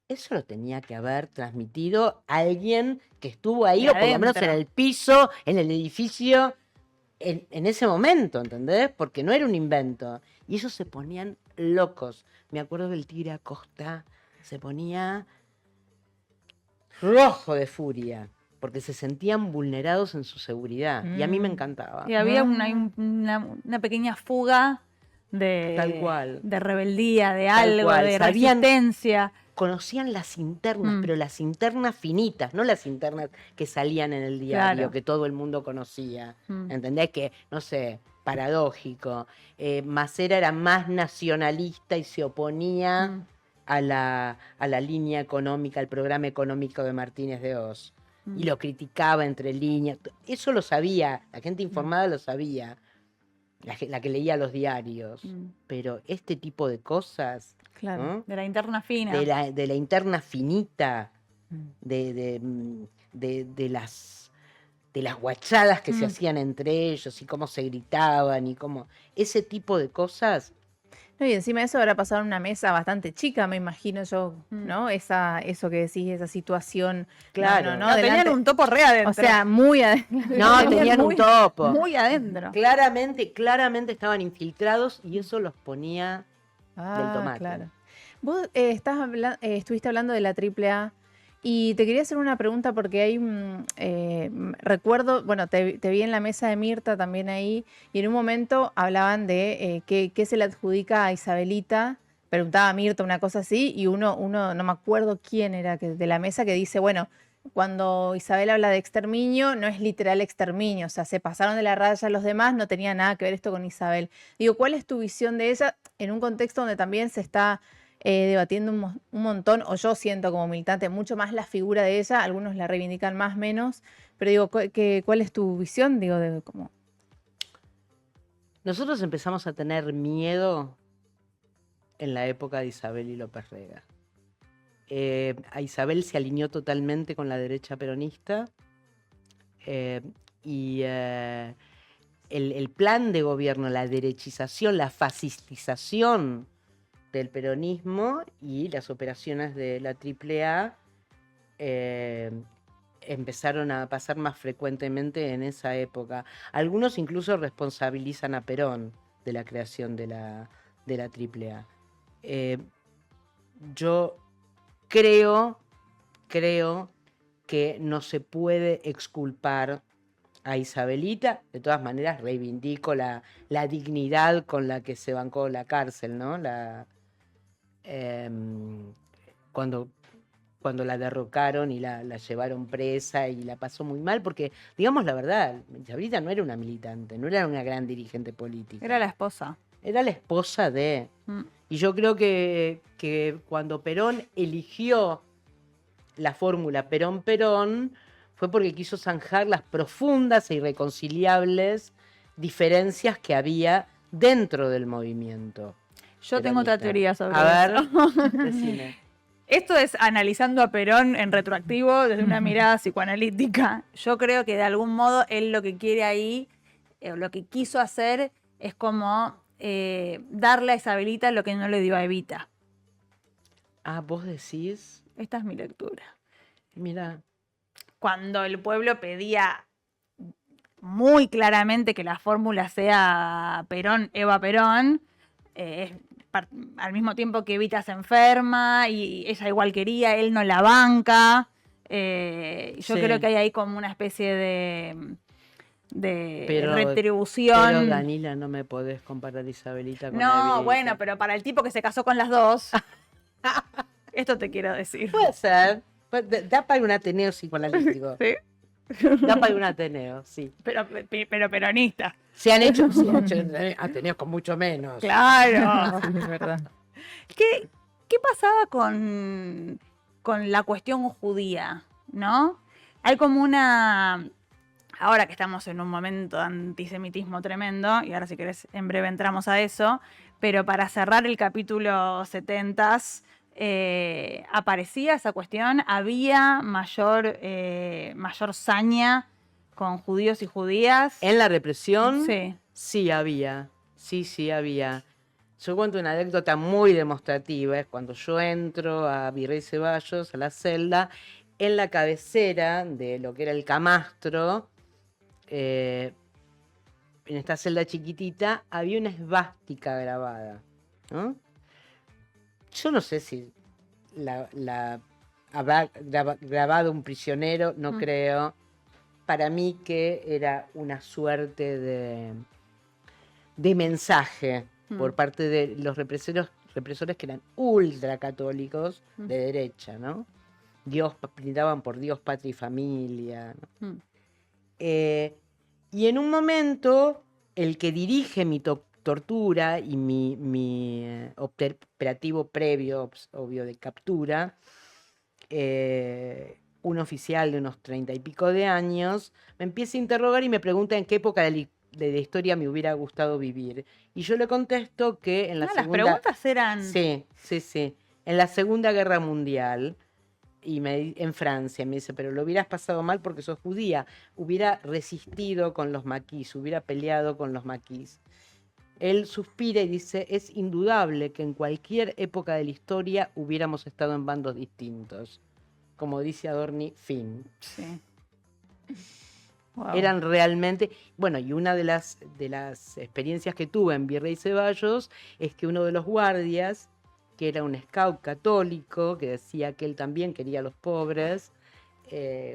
Eso lo tenía que haber transmitido alguien que estuvo ahí, De o por lo menos en adentro. el piso, en el edificio, en ese momento, ¿entendés? Porque no era un invento. Y ellos se ponían locos. Me acuerdo que el Tigre Acosta se ponía rojo de furia, porque se sentían vulnerados en su seguridad. Y a mí me encantaba. Y había una pequeña fuga de, Tal cual. de rebeldía, de Tal algo, cual. de Sabían- resistencia. Conocían las internas, pero las internas finitas, no las internas que salían en el diario, Claro. que todo el mundo conocía. ¿Entendés? Que, no sé, paradójico. Macera era más nacionalista y se oponía a la línea económica, al programa económico de Martínez de Oz. Y lo criticaba entre líneas. Eso lo sabía, la gente informada lo sabía, la que leía los diarios. Pero este tipo de cosas, Claro. ¿no? De la interna fina. de la interna finita, de las guachadas que se hacían entre ellos y cómo se gritaban y cómo ese tipo de cosas. No, y encima de eso habrá pasado en una mesa bastante chica, me imagino yo, ¿no? Eso que decís, esa situación. Claro. No, tenían delante- un topo re adentro. O sea, muy adentro. No, tenían un topo. muy adentro. Claramente estaban infiltrados y eso los ponía del tomate. Claro. Vos estuviste hablando de la AAA y te quería hacer una pregunta porque hay recuerdo, bueno, te vi en la mesa de Mirta también ahí y en un momento hablaban de qué se le adjudica a Isabelita. Preguntaba a Mirta una cosa así y uno no me acuerdo quién era de la mesa que dice, bueno, cuando Isabel habla de exterminio, no es literal exterminio, o sea, se pasaron de la raya los demás, no tenía nada que ver esto con Isabel. Digo, ¿cuál es tu visión de ella en un contexto donde también se está debatiendo un montón, o yo siento como militante mucho más la figura de ella, algunos la reivindican más, menos, pero digo, ¿cuál es tu visión? Digo, de cómo... Nosotros empezamos a tener miedo en la época de Isabel y López Rega. A Isabel se alineó totalmente con la derecha peronista y el plan de gobierno, la derechización, la fascistización del peronismo y las operaciones de la AAA empezaron a pasar más frecuentemente en esa época. Algunos incluso responsabilizan a Perón de la creación de la AAA. Yo creo que no se puede exculpar a Isabelita. De todas maneras, reivindico la dignidad con la que se bancó la cárcel, ¿no? Cuando la derrocaron y la llevaron presa y la pasó muy mal, porque, digamos la verdad, Isabelita no era una militante, no era una gran dirigente política. Era la esposa. Era la esposa de... Y yo creo que cuando Perón eligió la fórmula Perón-Perón, fue porque quiso zanjar las profundas e irreconciliables diferencias que había dentro del movimiento. Yo tengo otra teoría sobre eso. eso. A ver, decime. Esto es analizando a Perón en retroactivo desde una mirada psicoanalítica. Yo creo que de algún modo él lo que quiere ahí, lo que quiso hacer es como darle a Isabelita lo que no le dio a Evita. Ah, vos decís. Esta es mi lectura. Mira. Cuando el pueblo pedía muy claramente que la fórmula sea Perón, Eva Perón, al mismo tiempo que Evita se enferma y ella igual quería, él no la banca. Yo creo que hay ahí como una especie de retribución. Pero Danila, no me podés comparar Isabelita con No, Evita. bueno, pero para el tipo que se casó con las dos, esto te quiero decir. Puede ser. Da para un Ateneo psicoanalítico. ¿Sí? Da para un Ateneo, sí. Pero peronista. Se han hecho Ateneos con mucho menos. Claro. Es verdad. ¿Qué pasaba con la cuestión judía, no? Hay como una... Ahora que estamos en un momento de antisemitismo tremendo, y ahora si querés en breve entramos a eso, pero para cerrar el capítulo 70s, aparecía esa cuestión, había mayor saña con judíos y judías. ¿En la represión? Sí. Sí había. Sí había. Yo cuento una anécdota muy demostrativa. Es cuando yo entro a Virrey Ceballos, a la celda, en la cabecera de lo que era el camastro, en esta celda chiquitita, había una esvástica grabada, ¿no? Yo no sé si la habrá grabado un prisionero, no creo. Para mí que era una suerte de mensaje por parte de los represores que eran ultracatólicos de derecha, ¿no? Brindaban por Dios, patria y familia, ¿no? Y en un momento, el que dirige mi tortura y mi operativo previo, obvio, de captura, un oficial de unos 30 y pico de años, me empieza a interrogar y me pregunta en qué época de la historia me hubiera gustado vivir. Y yo le contesto que en la segunda... Las preguntas eran... Sí. En la Segunda Guerra Mundial... Y en Francia me dice, pero lo hubieras pasado mal porque sos judía, hubiera resistido con los maquis, hubiera peleado con los maquis. Él suspira y dice, es indudable que en cualquier época de la historia hubiéramos estado en bandos distintos. Como dice Adorni, fin. Sí. Wow. Eran realmente... Bueno, y una de las experiencias que tuve en Virrey Ceballos es que uno de los guardias, que era un scout católico, que decía que él también quería a los pobres,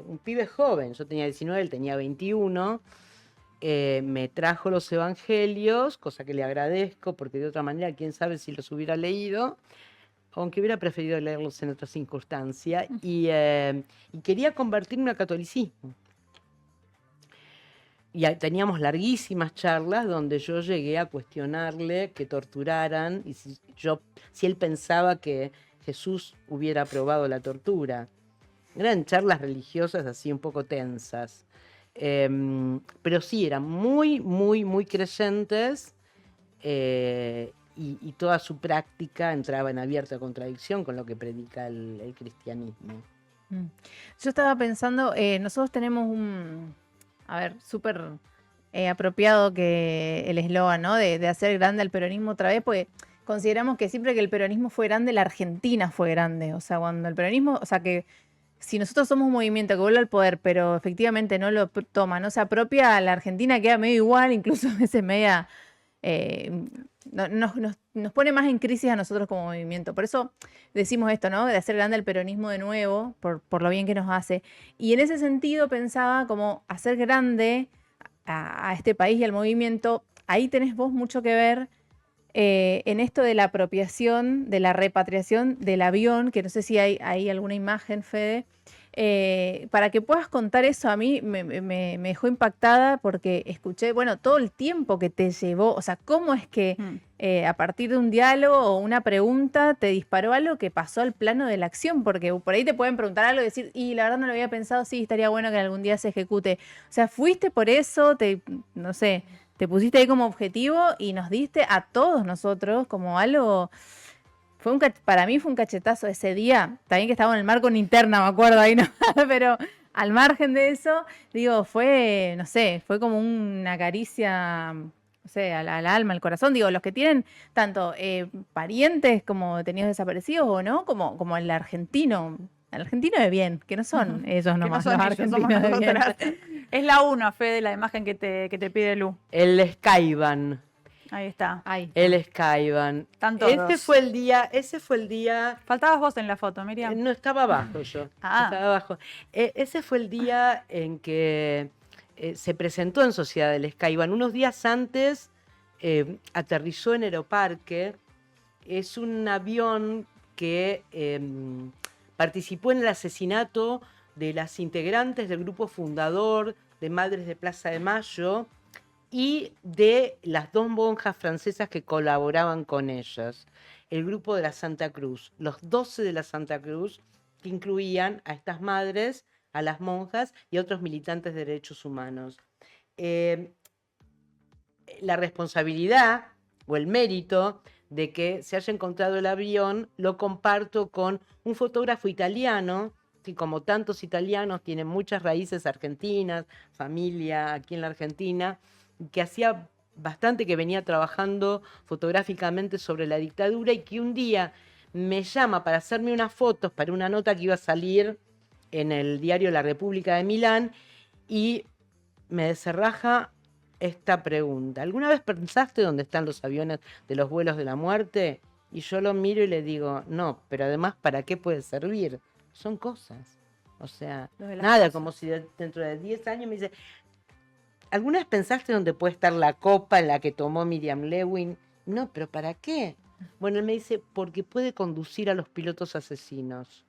un pibe joven, yo tenía 19, él tenía 21, me trajo los evangelios, cosa que le agradezco, porque de otra manera, quién sabe si los hubiera leído, aunque hubiera preferido leerlos en otra circunstancia, y quería convertirme al catolicismo. Y teníamos larguísimas charlas donde yo llegué a cuestionarle que torturaran y si él pensaba que Jesús hubiera aprobado la tortura. Eran charlas religiosas así un poco tensas. Pero sí, eran muy, muy, muy creyentes y toda su práctica entraba en abierta contradicción con lo que predica el cristianismo. Yo estaba pensando, nosotros tenemos súper apropiado que el eslogan, ¿no? De hacer grande al peronismo otra vez, porque consideramos que siempre que el peronismo fue grande, la Argentina fue grande. O sea, cuando el peronismo, o sea, que si nosotros somos un movimiento que vuelve al poder, pero efectivamente no lo toma, no se apropia, la Argentina queda medio igual, incluso a veces media... nos pone más en crisis a nosotros como movimiento. Por eso decimos esto, ¿no? De hacer grande el peronismo de nuevo, por lo bien que nos hace. Y en ese sentido pensaba como hacer grande a este país y al movimiento. Ahí tenés vos mucho que ver en esto de la apropiación, de la repatriación del avión, que no sé si hay alguna imagen, Fede. Para que puedas contar eso, a mí me dejó impactada porque escuché, bueno, todo el tiempo que te llevó, o sea, cómo es que a partir de un diálogo o una pregunta te disparó algo que pasó al plano de la acción, porque por ahí te pueden preguntar algo y decir, y la verdad no lo había pensado, sí, estaría bueno que algún día se ejecute. O sea, fuiste por eso, no sé, te pusiste ahí como objetivo y nos diste a todos nosotros como algo... Para mí fue un cachetazo ese día, también que estaba en el mar con linterna, me acuerdo ahí, ¿no? Pero al margen de eso, digo, fue, no sé, fue como una caricia, no sé, al alma, al corazón. Digo, los que tienen tanto parientes como detenidos desaparecidos o no, como el argentino de bien, que no son ellos nomás, que no son los ellos, somos argentinos de bien. nosotras. Es la 1, Fede, la imagen que te pide Lu. El Skyban. Ahí está. El Skyban. Ese fue el día. Faltabas vos en la foto, Miriam. No, estaba abajo yo. Estaba abajo. Ese fue el día en que se presentó en Sociedad del Skyban. Unos días antes aterrizó en Aeroparque. Es un avión que participó en el asesinato de las integrantes del grupo fundador de Madres de Plaza de Mayo y de las 2 monjas francesas que colaboraban con ellas. El grupo de la Santa Cruz, los 12 de la Santa Cruz, que incluían a estas madres, a las monjas y a otros militantes de derechos humanos. La responsabilidad o el mérito de que se haya encontrado el avión lo comparto con un fotógrafo italiano que, como tantos italianos, tiene muchas raíces argentinas, familia aquí en la Argentina, que hacía bastante que venía trabajando fotográficamente sobre la dictadura y que un día me llama para hacerme unas fotos para una nota que iba a salir en el diario La República de Milán y me deserraja esta pregunta. ¿Alguna vez pensaste dónde están los aviones de los vuelos de la muerte? Y yo lo miro y le digo, no, pero además, ¿para qué puede servir? Son cosas. O sea, nada, cosas. Como si dentro de 10 años me dice... ¿Alguna vez pensaste dónde puede estar la copa en la que tomó Miriam Lewin? No, pero ¿para qué? Bueno, él me dice, porque puede conducir a los pilotos asesinos.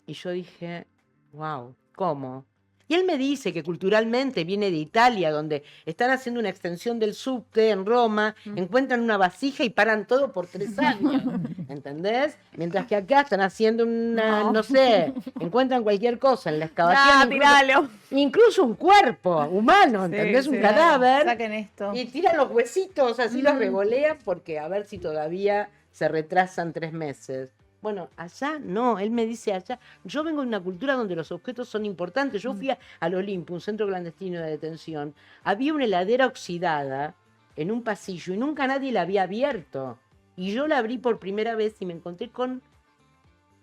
Y yo dije, wow, ¿cómo? Y él me dice que culturalmente viene de Italia, donde están haciendo una extensión del subte en Roma, encuentran una vasija y paran todo por 3 años, ¿entendés? Mientras que acá están haciendo no sé, encuentran cualquier cosa en la excavación. Incluso un cuerpo humano, ¿entendés? Sí, un cadáver. Saquen esto. Y tiran los huesitos, así los revolean, porque a ver si todavía se retrasan 3 meses. Bueno, allá no, él me dice allá, yo vengo de una cultura donde los objetos son importantes. Yo fui al Olimpo, un centro clandestino de detención. Había una heladera oxidada en un pasillo y nunca nadie la había abierto. Y yo la abrí por primera vez y me encontré con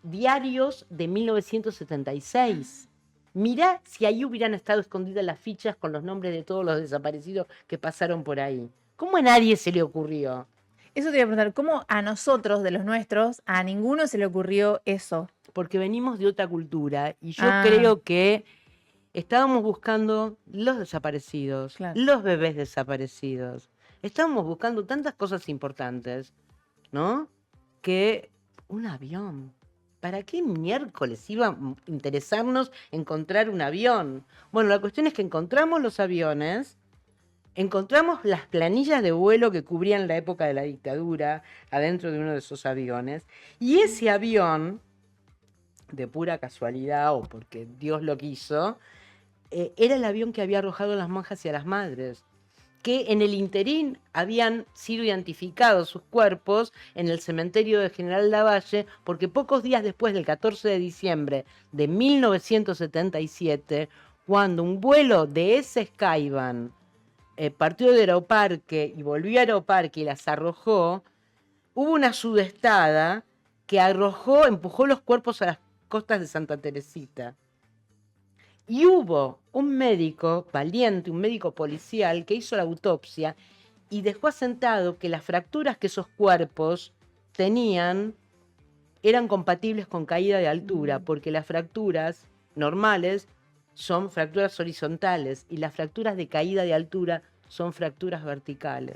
diarios de 1976. Mirá si ahí hubieran estado escondidas las fichas con los nombres de todos los desaparecidos que pasaron por ahí. ¿Cómo a nadie se le ocurrió? Eso te iba a preguntar, ¿cómo a nosotros, de los nuestros, a ninguno se le ocurrió eso? Porque venimos de otra cultura y yo creo que estábamos buscando los desaparecidos, claro, los bebés desaparecidos. Estábamos buscando tantas cosas importantes, ¿no? Que un avión. ¿Para qué miércoles iba a interesarnos encontrar un avión? Bueno, la cuestión es que encontramos los aviones, encontramos las planillas de vuelo que cubrían la época de la dictadura adentro de uno de esos aviones, y ese avión, de pura casualidad o porque Dios lo quiso, era el avión que había arrojado las monjas y a las madres, que en el interín habían sido identificados sus cuerpos en el cementerio de General Lavalle, porque pocos días después del 14 de diciembre de 1977, cuando un vuelo de ese Skyban partió de Aeroparque y volvió a Aeroparque y las arrojó, hubo una sudestada que empujó los cuerpos a las costas de Santa Teresita. Y hubo un médico valiente, un médico policial, que hizo la autopsia y dejó asentado que las fracturas que esos cuerpos tenían eran compatibles con caída de altura, porque las fracturas normales son fracturas horizontales y las fracturas de caída de altura son fracturas verticales.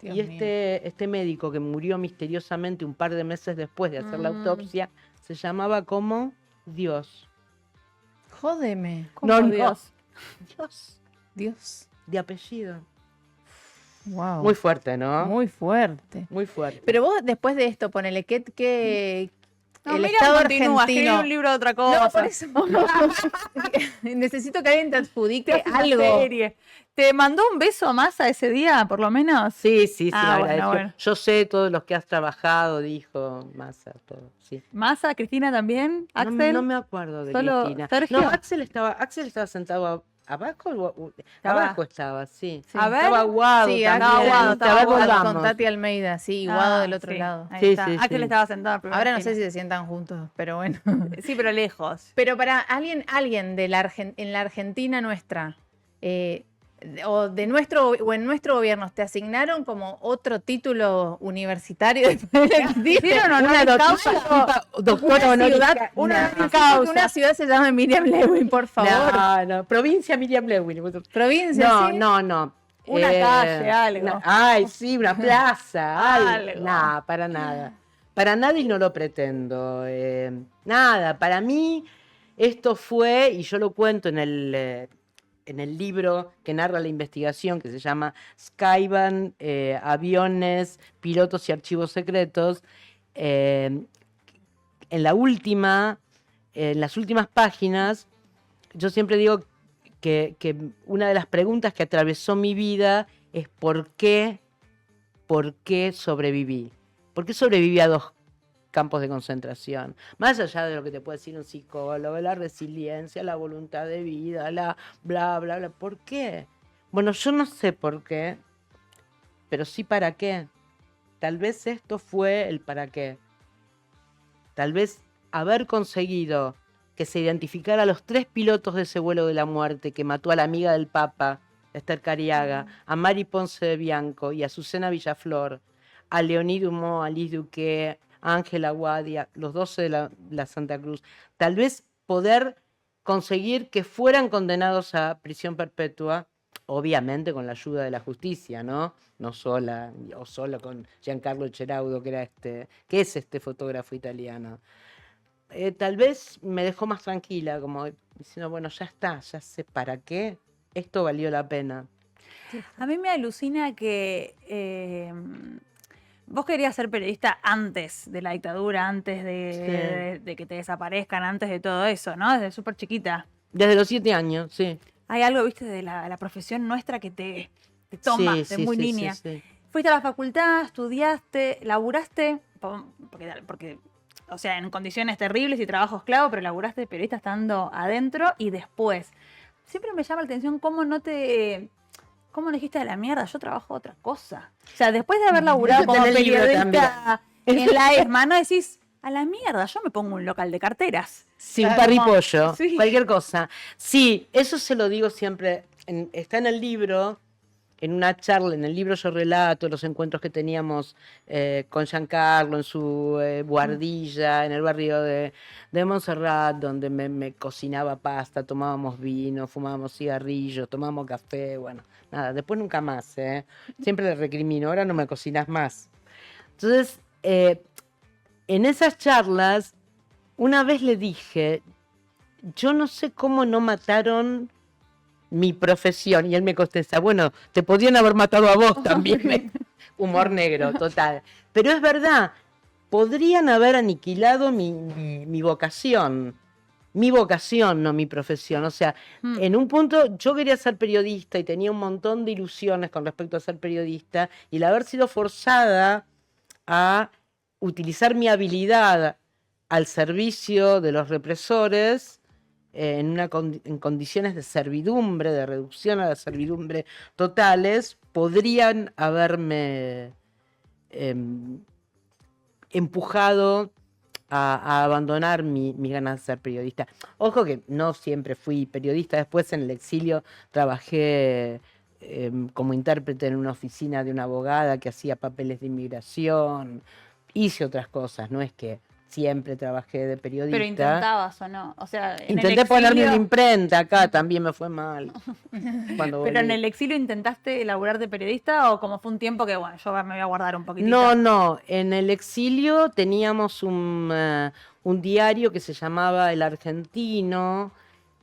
Dios Y mío. este médico que murió misteriosamente un par de meses después de hacer la autopsia se llamaba como Dios. Jódeme. Como No, Dios. Dios, Dios. de apellido. Wow. Muy fuerte, ¿no? Muy fuerte. Muy fuerte. Pero vos después de esto, ponele que No, el Miriam Estado continúa, escribe argentino. un libro de otra cosa. No, por eso. Necesito que alguien te adjudique Hace una algo. serie. ¿Te mandó un beso a Massa ese día, por lo menos? Sí, me bueno, agradeció. bueno. Yo sé todos los que has trabajado, dijo Massa, todo, sí. ¿Massa, Cristina también? ¿Axel? No me acuerdo de Solo Cristina. Sergio. No, Axel estaba sentado abajo, abajo estaba, sí. Sí. A ver. Estaba Guado Sí, también. estaba Guado, A estaba ver, Guado. volvamos. Con Tati Almeida, sí, y Guado del otro sí, lado. ahí Sí, está. sí, Axel sí. estaba sentado en primera Ahora no sé fila. si se sientan juntos, pero bueno. Sí, pero lejos. Pero para alguien de en la Argentina nuestra, o en nuestro gobierno, ¿te asignaron como otro título universitario? ¿Hicieron honor una a causa? Doctora Una honoris ciudad, causa. una, causa. que una ciudad se llame Miriam Lewin, por favor. No, provincia Miriam Lewin. Provincia, No, ¿sí? no. Una calle, algo. Ay, sí, una plaza, algo. Algo. Nada, para nada. Para nada y no lo pretendo. Nada, para mí esto fue, y yo lo cuento en el libro que narra la investigación, que se llama Skyban, aviones, pilotos y archivos secretos. En las últimas páginas, yo siempre digo que una de las preguntas que atravesó mi vida es ¿por qué sobreviví? ¿Por qué sobreviví a 2 campos de concentración? Más allá de lo que te puede decir un psicólogo, la resiliencia, la voluntad de vida, la bla, bla, bla. ¿Por qué? Bueno, yo no sé por qué, pero sí para qué. Tal vez esto fue el para qué. Tal vez haber conseguido que se identificara a los 3 pilotos de ese vuelo de la muerte que mató a la amiga del Papa, Esther Cariaga, a Mari Ponce de Bianco y a Azucena Villaflor, a Leonie Dumont, a Liz Duque, a Ángela Guadia, los 12 de la Santa Cruz. Tal vez poder conseguir que fueran condenados a prisión perpetua, obviamente con la ayuda de la justicia, ¿no? No sola, o solo con Giancarlo Cheraudo, que es este fotógrafo italiano. Tal vez me dejó más tranquila, como diciendo, bueno, ya está, ya sé para qué, esto valió la pena. A mí me alucina que vos querías ser periodista antes de la dictadura, antes de que te desaparezcan, antes de todo eso, ¿no? Desde súper chiquita. Desde los 7 años, sí. Hay algo, viste, de la profesión nuestra que te toma de muy niña. Sí. Fuiste a la facultad, estudiaste, laburaste, porque, o sea, en condiciones terribles y trabajo esclavo, pero laburaste de periodista estando adentro y después. Siempre me llama la atención cómo no dijiste a la mierda, yo trabajo otra cosa. O sea, después de haber laburado Eso como está en el libro periodista en la ESMA, no decís, a la mierda, yo me pongo un local de carteras. Sí, un Como- parripollo, sí. cualquier cosa. Sí, eso se lo digo siempre. Está en el libro, en una charla, en el libro yo relato los encuentros que teníamos con Giancarlo en su guardilla, en el barrio de Montserrat, donde me cocinaba pasta, tomábamos vino, fumábamos cigarrillos, tomábamos café, bueno, nada, después nunca más, siempre le recrimino, ahora no me cocinas más. Entonces, en esas charlas, una vez le dije, yo no sé cómo no mataron mi profesión. Y él me contesta, bueno, te podían haber matado a vos también. Humor negro, total. Pero es verdad, podrían haber aniquilado mi vocación. Mi vocación, no mi profesión. O sea, en un punto yo quería ser periodista y tenía un montón de ilusiones con respecto a ser periodista, y el haber sido forzada a utilizar mi habilidad al servicio de los represores en condiciones de servidumbre, de reducción a la servidumbre totales, podrían haberme empujado a abandonar mis ganas de ser periodista. Ojo que no siempre fui periodista, después en el exilio trabajé como intérprete en una oficina de una abogada que hacía papeles de inmigración, hice otras cosas, no es que siempre trabajé de periodista. Pero intentabas o no, o sea, en Intenté el exilio... ponerme una imprenta acá, también me fue mal. Pero en el exilio intentaste elaborar de periodista, o como fue un tiempo que, bueno, yo me voy a guardar un poquitito. No, en el exilio teníamos un diario que se llamaba El Argentino,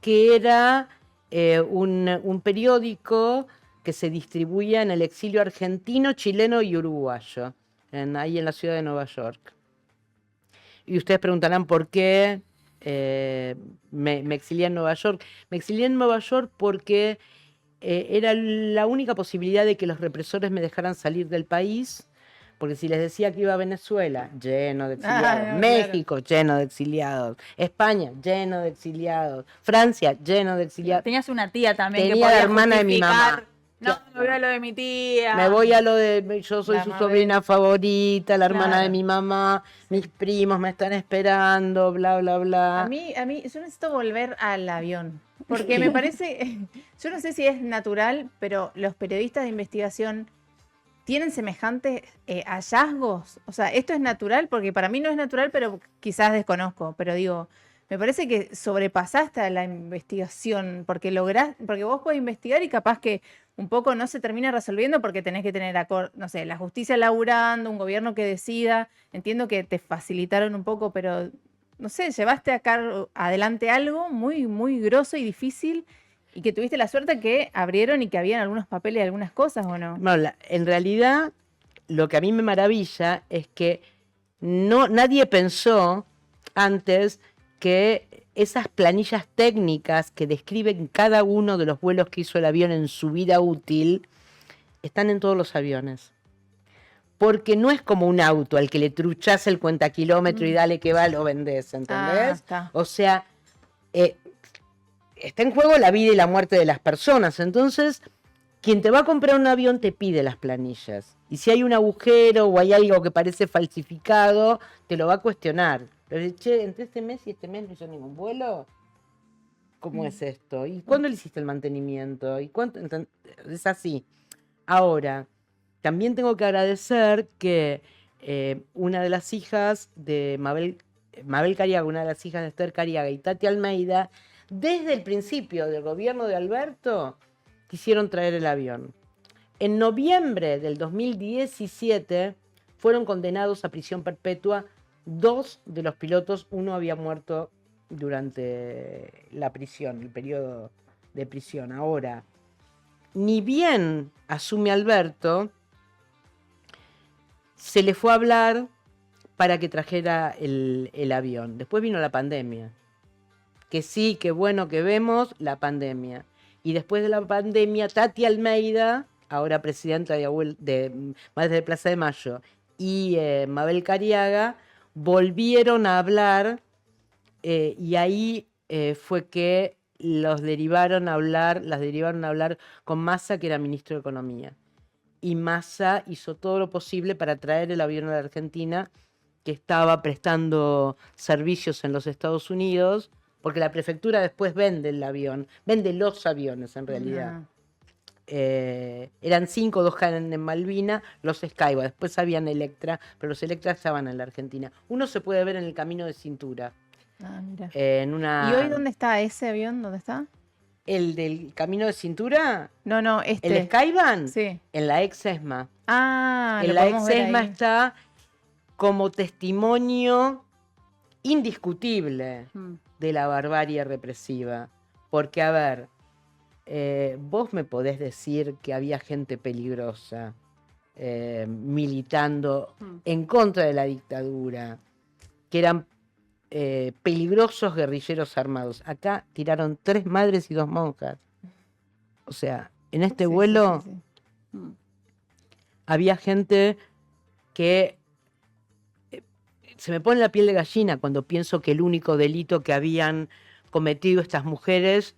que era un periódico que se distribuía en el exilio argentino, chileno y uruguayo, ahí en la ciudad de Nueva York. Y ustedes preguntarán por qué me exilié en Nueva York. Me exilié en Nueva York porque era la única posibilidad de que los represores me dejaran salir del país, porque si les decía que iba a Venezuela, lleno de exiliados, no, México, lleno de exiliados, España, lleno de exiliados, Francia, lleno de exiliados. Tenías una tía también Tenía que podía la hermana de mi justificar, mamá. No, me voy a lo de mi tía. Me voy a lo de, yo soy La su Mabel. sobrina favorita, la hermana de Claro. mi mamá, mis primos me están esperando, bla, bla, bla. A mí, yo necesito volver al avión, porque me parece, yo no sé si es natural, pero los periodistas de investigación tienen semejantes hallazgos. O sea, esto es natural, porque para mí no es natural, pero quizás desconozco. Pero digo, me parece que sobrepasaste a la investigación, porque porque vos podés investigar y capaz que un poco no se termina resolviendo porque tenés que tener, no sé, la justicia laburando, un gobierno que decida. Entiendo que te facilitaron un poco, pero no sé, llevaste acá adelante algo muy, muy grosso y difícil, y que tuviste la suerte que abrieron y que habían algunos papeles y algunas cosas, ¿o no? Bueno, en realidad, lo que a mí me maravilla es que nadie pensó antes que esas planillas técnicas que describen cada uno de los vuelos que hizo el avión en su vida útil están en todos los aviones. Porque no es como un auto al que le truchás el cuentakilómetro y dale que va, lo vendés, ¿entendés? Está. O sea, está en juego la vida y la muerte de las personas. Entonces, quien te va a comprar un avión te pide las planillas. Y si hay un agujero o hay algo que parece falsificado, te lo va a cuestionar. Pero, che, entre este mes y este mes no hizo ningún vuelo. ¿Cómo es esto? ¿Y cuándo le hiciste el mantenimiento? ¿Y cuánto? Es así. Ahora, también tengo que agradecer que una de las hijas de Mabel Cariaga, una de las hijas de Esther Cariaga y Tati Almeida, desde el principio del gobierno de Alberto, quisieron traer el avión. En noviembre del 2017 fueron condenados a prisión perpetua 2 de los pilotos. Uno había muerto durante la prisión, el periodo de prisión. Ahora, ni bien asume Alberto, se le fue a hablar para que trajera el avión. Después vino la pandemia. Que sí, que bueno que vemos la pandemia. Y después de la pandemia, Tati Almeida, ahora presidenta de Madres de Plaza de Mayo, y Mabel Cariaga, volvieron a hablar, y ahí fue que las derivaron a hablar con Massa, que era ministro de Economía. Y Massa hizo todo lo posible para traer el avión a la Argentina, que estaba prestando servicios en los Estados Unidos, porque la prefectura después vende el avión, vende los aviones en realidad. Eran 5, 2 caen en Malvina, los Skywa, después habían Electra, pero los Electra estaban en la Argentina. Uno se puede ver en el Camino de Cintura. Mira. ¿Y hoy dónde está ese avión? ¿Dónde está? ¿El del Camino de Cintura? No, ¿El Skyvan? Sí. En la ex ESMA. Ah, En lo la podemos ex ver ESMA ahí. está. como testimonio indiscutible de la barbarie represiva. Porque, a ver, vos me podés decir que había gente peligrosa militando en contra de la dictadura, que eran peligrosos guerrilleros armados. Acá tiraron 3 madres y 2 monjas. O sea, en este vuelo había gente que se me pone la piel de gallina cuando pienso que el único delito que habían cometido estas mujeres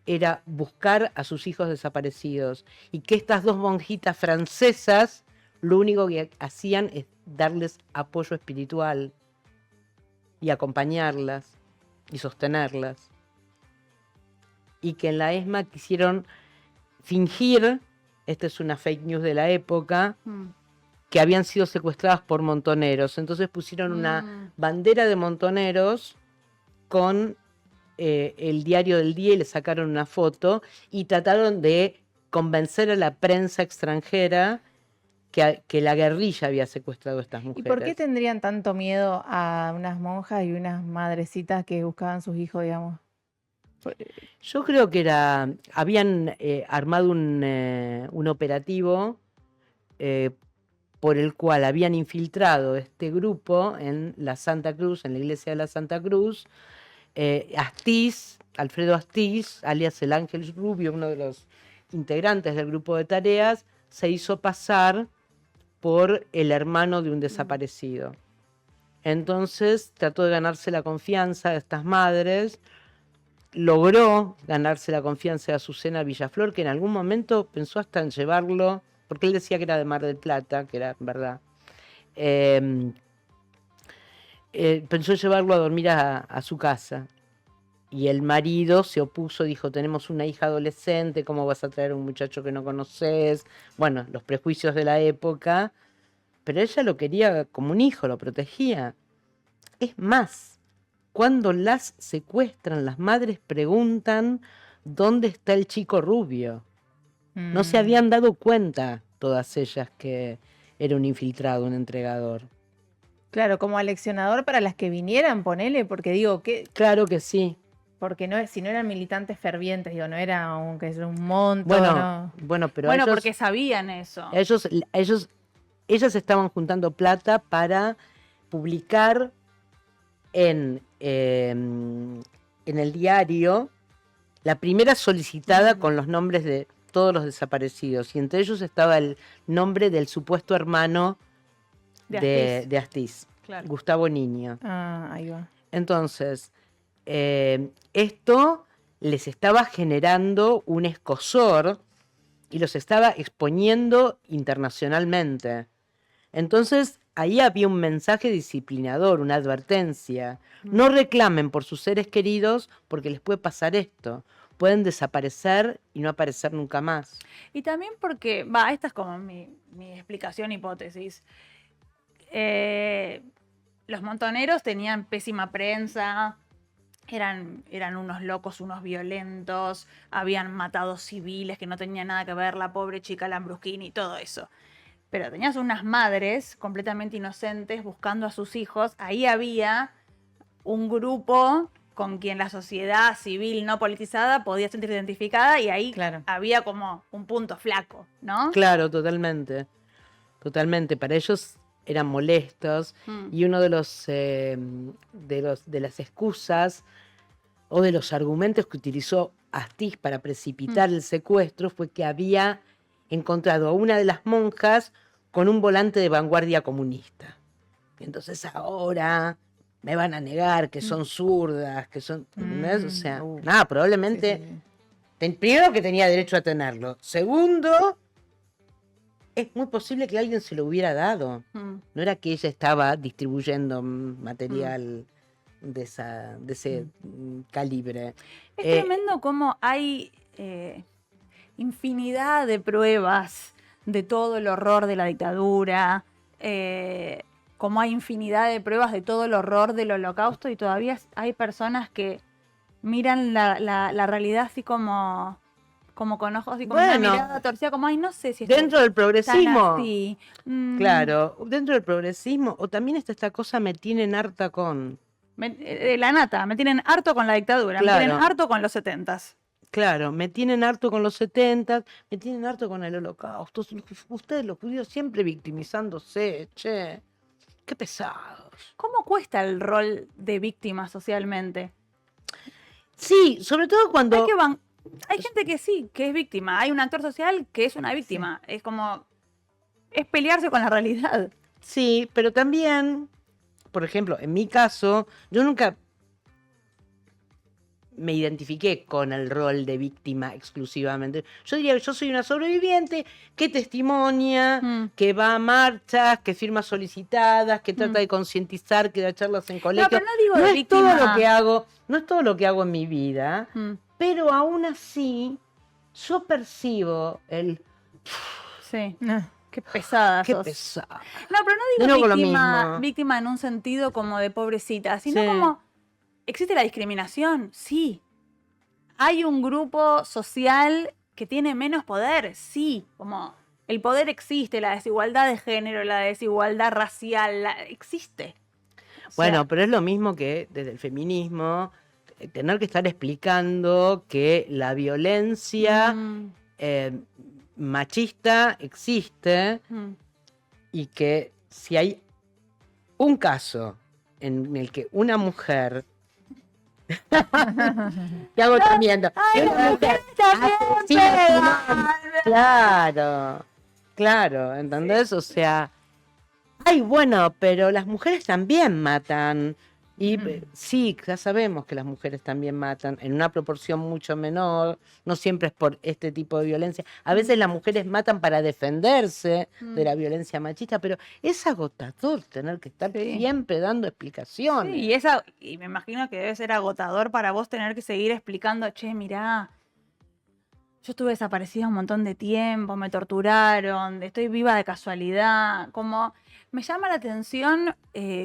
era buscar a sus hijos desaparecidos, y que estas 2 monjitas francesas lo único que hacían es darles apoyo espiritual y acompañarlas y sostenerlas, y que en la ESMA quisieron fingir, esta es una fake news de la época, que habían sido secuestradas por montoneros. Entonces pusieron una bandera de montoneros con el diario del día y le sacaron una foto y trataron de convencer a la prensa extranjera que la guerrilla había secuestrado a estas mujeres. ¿Y por qué tendrían tanto miedo a unas monjas y unas madrecitas que buscaban sus hijos, digamos? Yo creo que habían armado un operativo por el cual habían infiltrado este grupo en la Santa Cruz, en la iglesia de la Santa Cruz. Alfredo Astiz, alias el Ángel Rubio, uno de los integrantes del grupo de tareas, se hizo pasar por el hermano de un desaparecido. Entonces trató de ganarse la confianza de estas madres, logró ganarse la confianza de Azucena Villaflor, que en algún momento pensó hasta en llevarlo, porque él decía que era de Mar del Plata, que era verdad. Pensó en llevarlo a dormir a su casa. Y el marido se opuso, dijo, tenemos una hija adolescente, ¿cómo vas a traer a un muchacho que no conoces? Bueno, los prejuicios de la época. Pero ella lo quería como un hijo, lo protegía. Es más, cuando las secuestran, las madres preguntan dónde está el chico rubio. No se habían dado cuenta todas ellas que era un infiltrado, un entregador. Claro, como aleccionador para las que vinieran, ponele, porque digo que... Claro que sí. Porque si no eran militantes fervientes, digo, no era que es un monto, Bueno, no. Pero ellos, porque sabían eso. Ellas estaban juntando plata para publicar en el diario la primera solicitada con los nombres de todos los desaparecidos, y entre ellos estaba el nombre del supuesto hermano de Astiz, claro. Gustavo Niño. Ahí va. Entonces, esto les estaba generando un escozor y los estaba exponiendo internacionalmente. Entonces, ahí había un mensaje disciplinador, una advertencia. No reclamen por sus seres queridos porque les puede pasar esto. Pueden desaparecer y no aparecer nunca más. Y también porque, esta es como mi explicación, hipótesis. Los montoneros tenían pésima prensa, eran unos locos, unos violentos, habían matado civiles que no tenían nada que ver, la pobre chica Lambrusquini y todo eso. Pero tenías unas madres completamente inocentes buscando a sus hijos. Ahí había un grupo con quien la sociedad civil no politizada podía sentirse identificada, y ahí había como un punto flaco, ¿no? Claro, totalmente. Totalmente. Para ellos eran molestos, y uno de las excusas o de los argumentos que utilizó Astiz para precipitar el secuestro fue que había encontrado a una de las monjas con un volante de vanguardia comunista. Entonces ahora me van a negar que son zurdas, que son... O sea, nada, probablemente... Primero, que tenía derecho a tenerlo. Segundo, es muy posible que alguien se lo hubiera dado. No era que ella estaba distribuyendo material de ese calibre. Es tremendo cómo hay infinidad de pruebas de todo el horror de la dictadura, como hay infinidad de pruebas de todo el horror del Holocausto, y todavía hay personas que miran la realidad así como como con ojos y con Bueno. una mirada torcida, como, ay, no sé si esto Dentro del tan progresismo. así. Claro, dentro del progresismo, o también está esta cosa, me tienen harta con. La nata, me tienen harto con la dictadura, me tienen Claro. harto con los 70s. Claro, me tienen harto con los 70, me tienen harto con el holocausto. Ustedes los judíos siempre victimizándose, che. Qué pesados. ¿Cómo cuesta el rol de víctima socialmente? Sí, sobre todo cuando. Hay gente que sí, que es víctima. Hay un actor social que es una víctima. Es como. Es pelearse con la realidad. Sí, pero también, por ejemplo, en mi caso, yo nunca me identifiqué con el rol de víctima exclusivamente. Yo diría que yo soy una sobreviviente que testimonia, que va a marchas, que firma solicitadas, que trata de concientizar, que da charlas en colegios. pero no digo No de es víctima. todo lo que hago, no es todo lo que hago en mi vida, pero aún así yo percibo el Sí. Qué pesada qué sos. pesado. No, pero De no nuevo digo lo víctima, mismo. víctima en un sentido como de pobrecita, sino Sí. como. ¿Existe la discriminación? Sí. ¿Hay un grupo social que tiene menos poder? Sí. Como el poder existe, la desigualdad de género, la desigualdad racial, existe. O Bueno, sea, pero es lo mismo que desde el feminismo, tener que estar explicando que la violencia machista existe y que si hay un caso en el que una mujer qué agotamiento, que una mujer asesina a su hombre. Claro, ¿entendés? O sea, ay, bueno, pero las mujeres también matan. Y sí, ya sabemos que las mujeres también matan en una proporción mucho menor, no siempre es por este tipo de violencia. A veces las mujeres matan para defenderse de la violencia machista, pero es agotador tener que estar siempre dando explicaciones. Sí, y me imagino que debe ser agotador para vos tener que seguir explicando, che, mirá, yo estuve desaparecida un montón de tiempo, me torturaron, estoy viva de casualidad. Como me llama la atención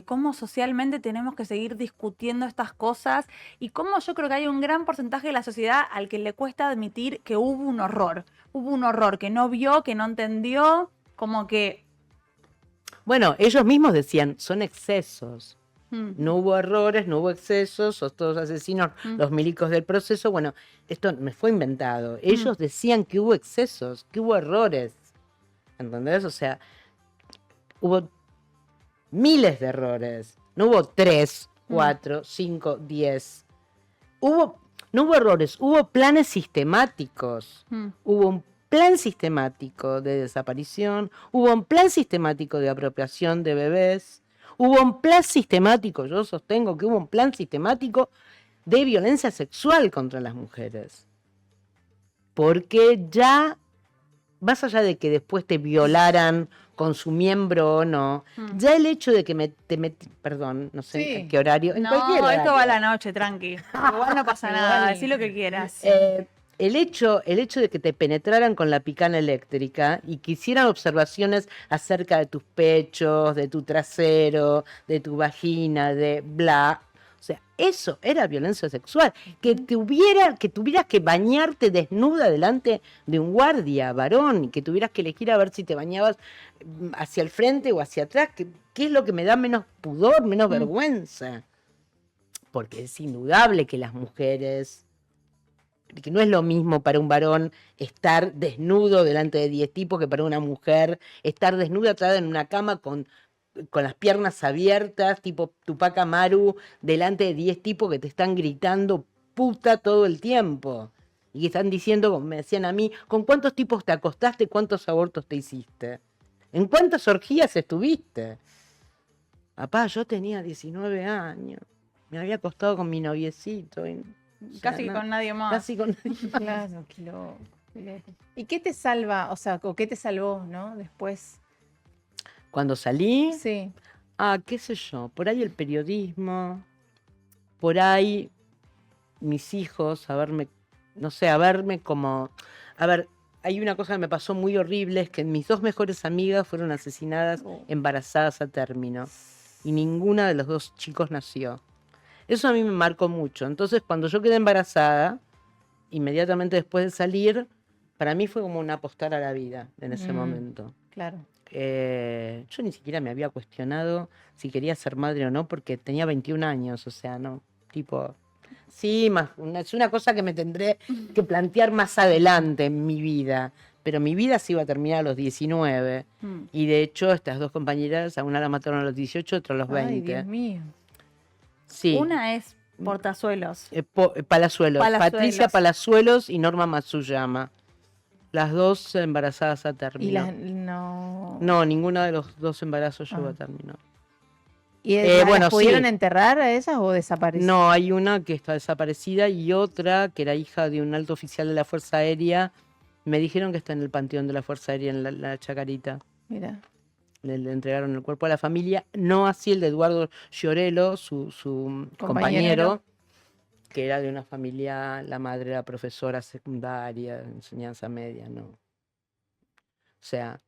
cómo socialmente tenemos que seguir discutiendo estas cosas y cómo yo creo que hay un gran porcentaje de la sociedad al que le cuesta admitir que hubo un horror. Hubo un horror que no vio, que no entendió, como que. Bueno, ellos mismos decían, son excesos. No hubo errores, no hubo excesos, sos todos asesinos, los milicos del proceso. Bueno, esto me fue inventado. Ellos decían que hubo excesos, que hubo errores. ¿Entendés? O sea, hubo miles de errores. No hubo 3, 4, 5, 10. No hubo errores, hubo planes sistemáticos. Hubo un plan sistemático de desaparición, hubo un plan sistemático de apropiación de bebés. Hubo un plan sistemático, yo sostengo que hubo un plan sistemático de violencia sexual contra las mujeres. Porque ya, más allá de que después te violaran con su miembro o no, ya el hecho de que perdón, no sé en qué horario, en cualquier No, horario. esto va a la noche, tranqui. Igual no pasa nada, decí lo que quieras. El hecho de que te penetraran con la picana eléctrica y que hicieran observaciones acerca de tus pechos, de tu trasero, de tu vagina, de bla, o sea, eso era violencia sexual. Que tuvieras que bañarte desnuda delante de un guardia varón y que tuvieras que elegir a ver si te bañabas hacia el frente o hacia atrás, ¿qué es lo que me da menos pudor, menos vergüenza? Porque es indudable que las mujeres, que no es lo mismo para un varón estar desnudo delante de 10 tipos que para una mujer estar desnuda atada en una cama con las piernas abiertas, tipo Tupac Amaru, delante de 10 tipos que te están gritando puta todo el tiempo. Y que están diciendo, como me decían a mí, ¿con cuántos tipos te acostaste? ¿Cuántos abortos te hiciste? ¿En cuántas orgías estuviste? Papá, yo tenía 19 años. Me había acostado con mi noviecito. Casi con nadie más. Casi con nadie más. Claro, qué loco. ¿Y qué te salva, o qué te salvó, ¿no? Después. Cuando salí, Sí. qué sé yo, por ahí el periodismo, por ahí mis hijos, a verme como. A ver, hay una cosa que me pasó muy horrible, es que mis 2 mejores amigas fueron asesinadas embarazadas a término. Y ninguna de los 2 chicos nació. Eso a mí me marcó mucho. Entonces, cuando yo quedé embarazada, inmediatamente después de salir, para mí fue como un apostar a la vida en ese momento. Claro. Yo ni siquiera me había cuestionado si quería ser madre o no, porque tenía 21 años, o sea, no, tipo, sí, es una cosa que me tendré que plantear más adelante en mi vida, pero mi vida se iba a terminar a los 19, y de hecho estas dos compañeras, a una la mataron a los 18, otra a los 20. Ay, Dios mío. Sí. Una es Portazuelos. Palazuelos, Patricia Palazuelos. Palazuelos y Norma Matsuyama. Las dos embarazadas a Y término. no. No, ninguno de los dos embarazos llegó a término. ¿Y bueno, las pudieron sí. enterrar a esas o desaparecieron? No, hay una que está desaparecida y otra que era hija de un alto oficial de la Fuerza Aérea. Me dijeron que está en el Panteón de la Fuerza Aérea en la Chacarita. Mira. Le entregaron el cuerpo a la familia, no así el de Eduardo Llorelo, su compañero, que era de una familia, la madre era profesora secundaria, de enseñanza media, ¿no? O sea,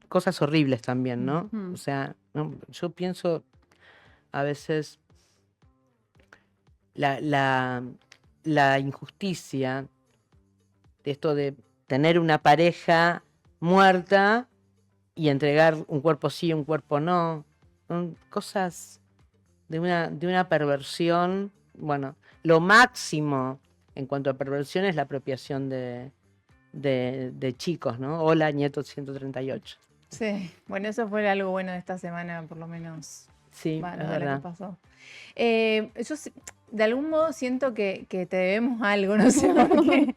cosas horribles también, ¿no? O sea, ¿no? Yo pienso a veces la injusticia de esto de tener una pareja muerta y entregar un cuerpo sí, un cuerpo no. Son cosas de una perversión. Bueno, lo máximo en cuanto a perversión es la apropiación de chicos, ¿no? Hola, Nieto 138. Sí, bueno, eso fue algo bueno de esta semana, por lo menos. Sí, Bueno, es de lo verdad. que pasó. Yo de algún modo siento que te debemos algo, no sé por qué.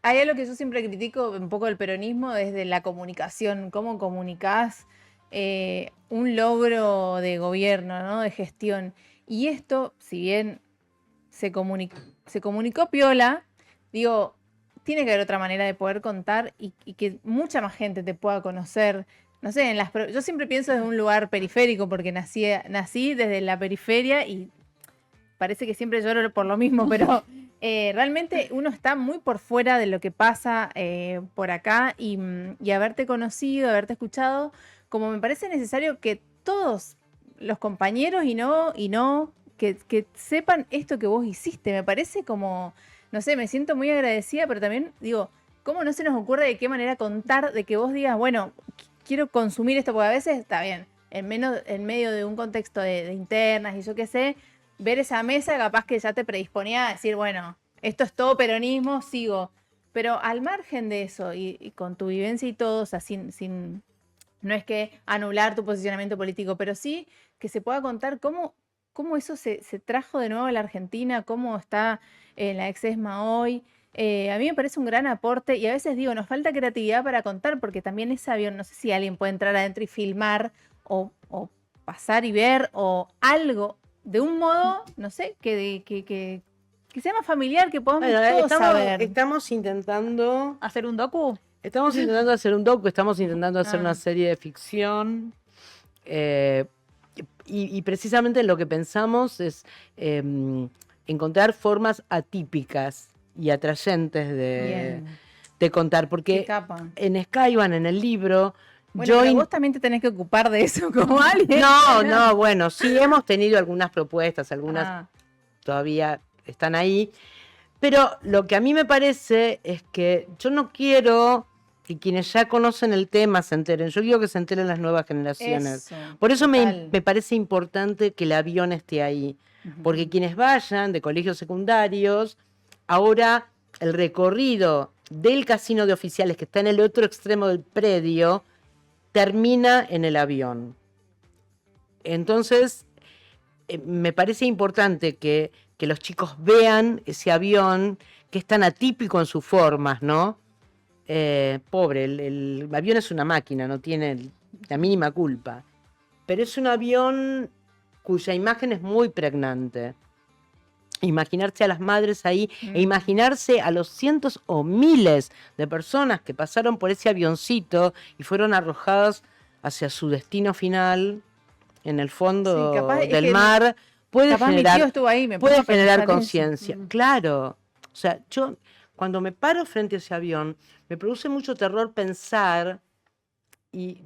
Hay algo que yo siempre critico un poco del peronismo desde la comunicación, cómo comunicás un logro de gobierno, ¿no? De gestión. Y esto, si bien se comunicó piola, digo, tiene que haber otra manera de poder contar y que mucha más gente te pueda conocer. No sé, yo siempre pienso desde un lugar periférico porque nací desde la periferia y parece que siempre lloro por lo mismo, pero realmente uno está muy por fuera de lo que pasa por acá y haberte conocido, haberte escuchado, como me parece necesario que todos los compañeros que sepan esto que vos hiciste. Me parece como, no sé, me siento muy agradecida, pero también digo, ¿cómo no se nos ocurre de qué manera contar, de que vos digas, bueno, quiero consumir esto? Porque a veces está bien, en medio de un contexto de internas y yo qué sé, ver esa mesa capaz que ya te predisponía a decir, bueno, esto es todo peronismo, sigo. Pero al margen de eso y con tu vivencia y todo, o sea, no es que anular tu posicionamiento político, pero sí que se pueda contar cómo eso se trajo de nuevo a la Argentina, cómo está en la ex-ESMA hoy. A mí me parece un gran aporte y a veces digo, nos falta creatividad para contar porque también ese avión, no sé si alguien puede entrar adentro y filmar o pasar y ver o algo de un modo, no sé, que sea más familiar, que podamos todos saber. Estamos intentando ¿Hacer un docu? Estamos intentando hacer un docu, estamos intentando hacer una serie de ficción. Y precisamente lo que pensamos es encontrar formas atípicas y atrayentes de contar. Porque en Skyban, en el libro. Bueno, pero vos también te tenés que ocupar de eso como alguien. No, bueno, sí hemos tenido algunas propuestas, algunas todavía están ahí. Pero lo que a mí me parece es que yo no quiero que quienes ya conocen el tema se enteren. Yo quiero que se enteren las nuevas generaciones. Por eso me parece importante que el avión esté ahí. Porque quienes vayan de colegios secundarios, ahora el recorrido del casino de oficiales que está en el otro extremo del predio termina en el avión. Entonces, me parece importante que los chicos vean ese avión que es tan atípico en sus formas, ¿no? Pobre, el avión es una máquina, no tiene la mínima culpa. Pero es un avión cuya imagen es muy pregnante. Imaginarse a las madres ahí e imaginarse a los cientos o miles de personas que pasaron por ese avioncito y fueron arrojadas hacia su destino final en el fondo del mar, puede generar conciencia. Claro. O sea, yo cuando me paro frente a ese avión, me produce mucho terror pensar,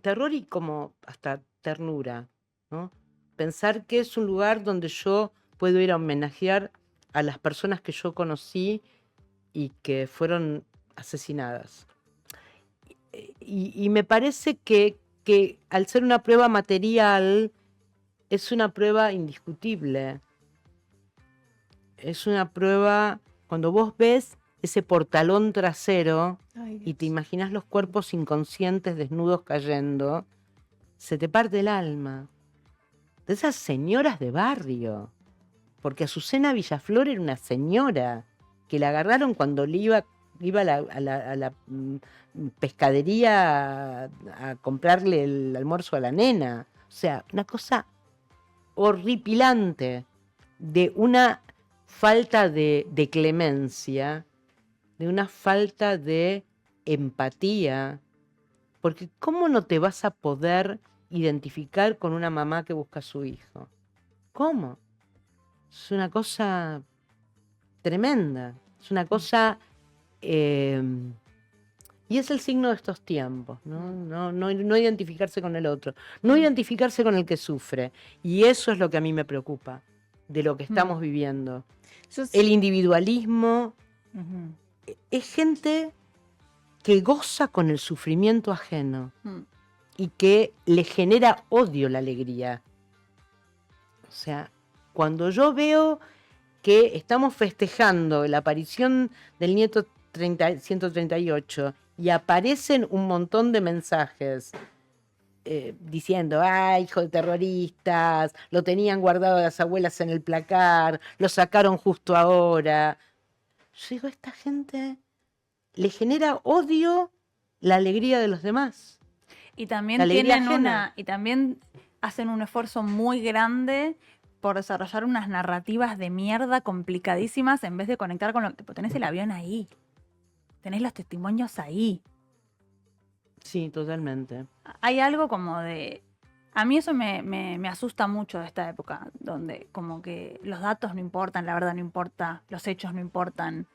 terror y como hasta ternura, ¿no? Pensar que es un lugar donde yo puedo ir a homenajear a las personas que yo conocí y que fueron asesinadas. Y me parece que al ser una prueba material, es una prueba indiscutible. Es una prueba, cuando vos ves ese portalón trasero y te imaginas los cuerpos inconscientes desnudos cayendo, se te parte el alma. De esas señoras de barrio. Porque Azucena Villaflor era una señora que la agarraron cuando le iba a la pescadería a comprarle el almuerzo a la nena. O sea, una cosa horripilante, de una falta de clemencia, de una falta de empatía, porque ¿cómo no te vas a poder identificar con una mamá que busca a su hijo? ¿Cómo? Es una cosa tremenda, es una cosa... y es el signo de estos tiempos, no identificarse con el otro, no identificarse con el que sufre. Y eso es lo que a mí me preocupa de lo que estamos viviendo. El individualismo es gente que goza con el sufrimiento ajeno y que le genera odio la alegría. O sea, cuando yo veo que estamos festejando la aparición del nieto 138 y aparecen un montón de mensajes diciendo, hijo de terroristas, lo tenían guardado las abuelas en el placar, lo sacaron justo ahora. Yo digo, esta gente le genera odio la alegría de los demás. Y también también hacen un esfuerzo muy grande por desarrollar unas narrativas de mierda complicadísimas en vez de conectar con lo que... Tenés el avión ahí. Tenés los testimonios ahí. Sí, totalmente. Hay algo como de... A mí eso me asusta mucho de esta época, donde como que los datos no importan, la verdad no importa, los hechos no importan,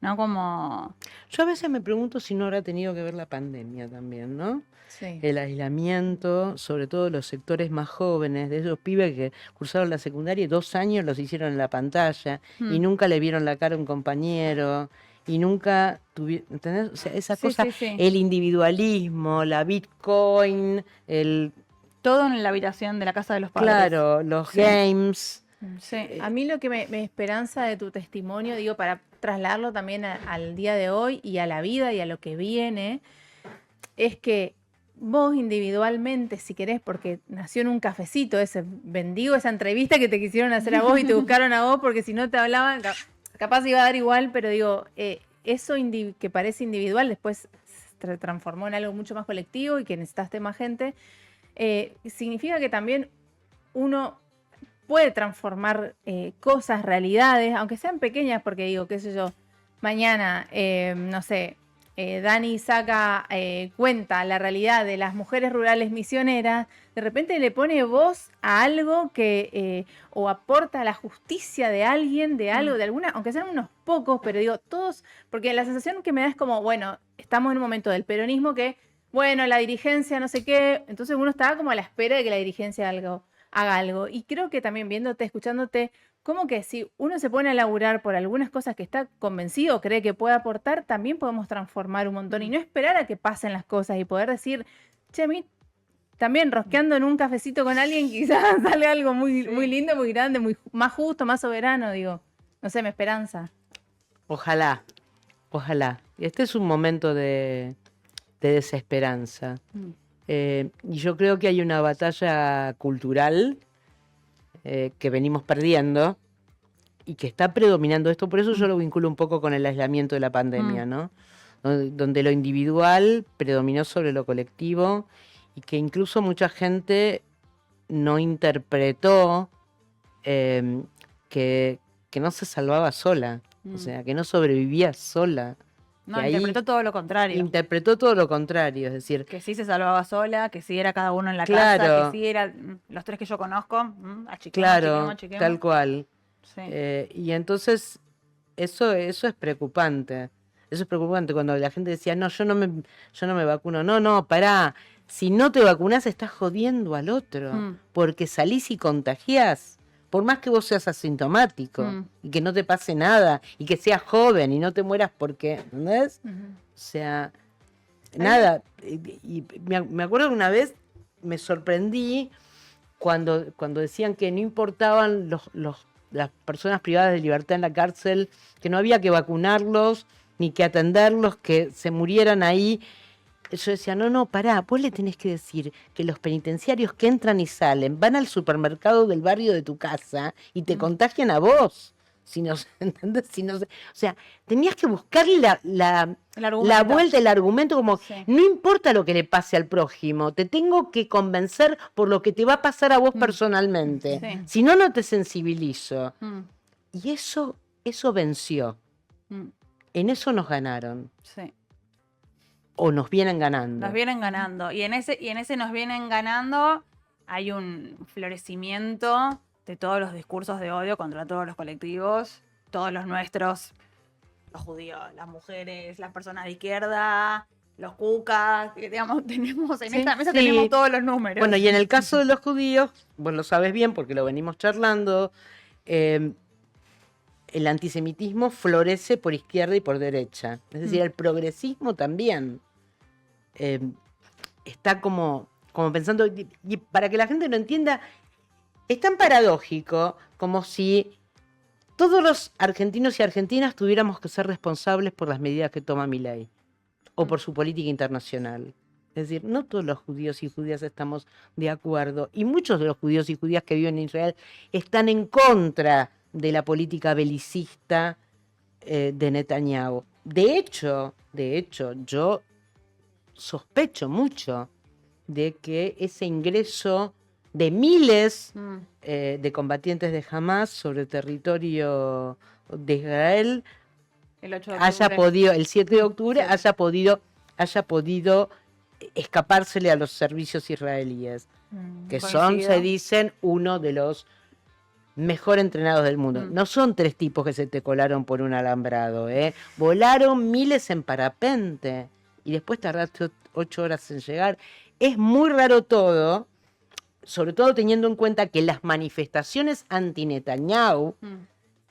¿no? Como... Yo a veces me pregunto si no habrá tenido que ver la pandemia también, ¿no? Sí. El aislamiento, sobre todo los sectores más jóvenes, de esos pibes que cursaron la secundaria y 2 años los hicieron en la pantalla y nunca le vieron la cara a un compañero y nunca tuvieron, ¿entendés? O sea, esa cosa, el individualismo, la Bitcoin, todo en la habitación de la casa de los padres. Claro, los games. Sí. A mí lo que me esperanza de tu testimonio, digo, para trasladarlo también al día de hoy y a la vida y a lo que viene, es que vos individualmente, si querés, porque nació en un cafecito bendigo esa entrevista que te quisieron hacer a vos y te buscaron a vos, porque si no te hablaban, capaz iba a dar igual, pero digo, eso que parece individual después se transformó en algo mucho más colectivo y que necesitaste más gente, significa que también uno puede transformar cosas, realidades, aunque sean pequeñas, porque digo, qué sé yo, mañana, no sé, Dani cuenta la realidad de las mujeres rurales misioneras, de repente le pone voz a algo que o aporta a la justicia de alguien, de algo, de alguna, aunque sean unos pocos, pero digo, todos, porque la sensación que me da es como, bueno, estamos en un momento del peronismo que, bueno, la dirigencia, no sé qué, entonces uno estaba como a la espera de que la dirigencia haga algo. Y creo que también viéndote, escuchándote, como que si uno se pone a laburar por algunas cosas que está convencido, cree que puede aportar, también podemos transformar un montón y no esperar a que pasen las cosas y poder decir, che, a mí también rosqueando en un cafecito con alguien quizás salga algo muy lindo, muy grande, más justo, más soberano, digo. No sé, me esperanza. Ojalá, ojalá. Este es un momento de desesperanza. Y yo creo que hay una batalla cultural que venimos perdiendo y que está predominando esto, por eso yo lo vinculo un poco con el aislamiento de la pandemia, ¿no? Donde lo individual predominó sobre lo colectivo y que incluso mucha gente no interpretó que no se salvaba sola, o sea, que no sobrevivía sola. No, interpretó todo lo contrario. Interpretó todo lo contrario, es decir... Que sí se salvaba sola, que sí era cada uno en la casa, que sí era los 3 que yo conozco, chiquemos, tal cual. Sí. Y entonces eso es preocupante. Eso es preocupante cuando la gente decía, no, yo no me vacuno. No, pará. Si no te vacunás estás jodiendo al otro, porque salís y contagiás. por más que vos seas asintomático y que no te pase nada y que seas joven y no te mueras porque, ¿entendés? O sea, nada. Y me acuerdo que una vez me sorprendí cuando decían que no importaban las personas privadas de libertad en la cárcel, que no había que vacunarlos ni que atenderlos, que se murieran ahí. Yo decía, no, pará, vos le tenés que decir que los penitenciarios que entran y salen van al supermercado del barrio de tu casa y te contagian a vos. Si no, ¿entendés? Si no, o sea, tenías que buscarle la vuelta, el argumento, como, no importa lo que le pase al prójimo, te tengo que convencer por lo que te va a pasar a vos personalmente. Sí. Si no, no te sensibilizo. Y eso venció. En eso nos ganaron. Sí. O nos vienen ganando. Nos vienen ganando. Y en ese nos vienen ganando hay un florecimiento de todos los discursos de odio contra todos los colectivos, todos los nuestros, los judíos, las mujeres, las personas de izquierda, los cucas, que digamos, tenemos en esta mesa tenemos todos los números. Bueno, y en el caso de los judíos, vos lo sabes bien porque lo venimos charlando, el antisemitismo florece por izquierda y por derecha. Es decir, el progresismo también está como pensando, y para que la gente lo entienda, es tan paradójico como si todos los argentinos y argentinas tuviéramos que ser responsables por las medidas que toma Milei o por su política internacional. Es decir, no todos los judíos y judías estamos de acuerdo, y muchos de los judíos y judías que viven en Israel están en contra de la política belicista de Netanyahu. De hecho, yo sospecho mucho de que ese ingreso de miles de combatientes de Hamás sobre el territorio de Israel el 8 de haya octubre. podido, el 7 de octubre, haya podido escapársele a los servicios israelíes, que son, se dicen, uno de los mejor entrenados del mundo. No son 3 tipos que se te colaron por un alambrado, volaron miles en parapente y después tardaste 8 horas en llegar. Es muy raro todo, sobre todo teniendo en cuenta que las manifestaciones anti-Netanyahu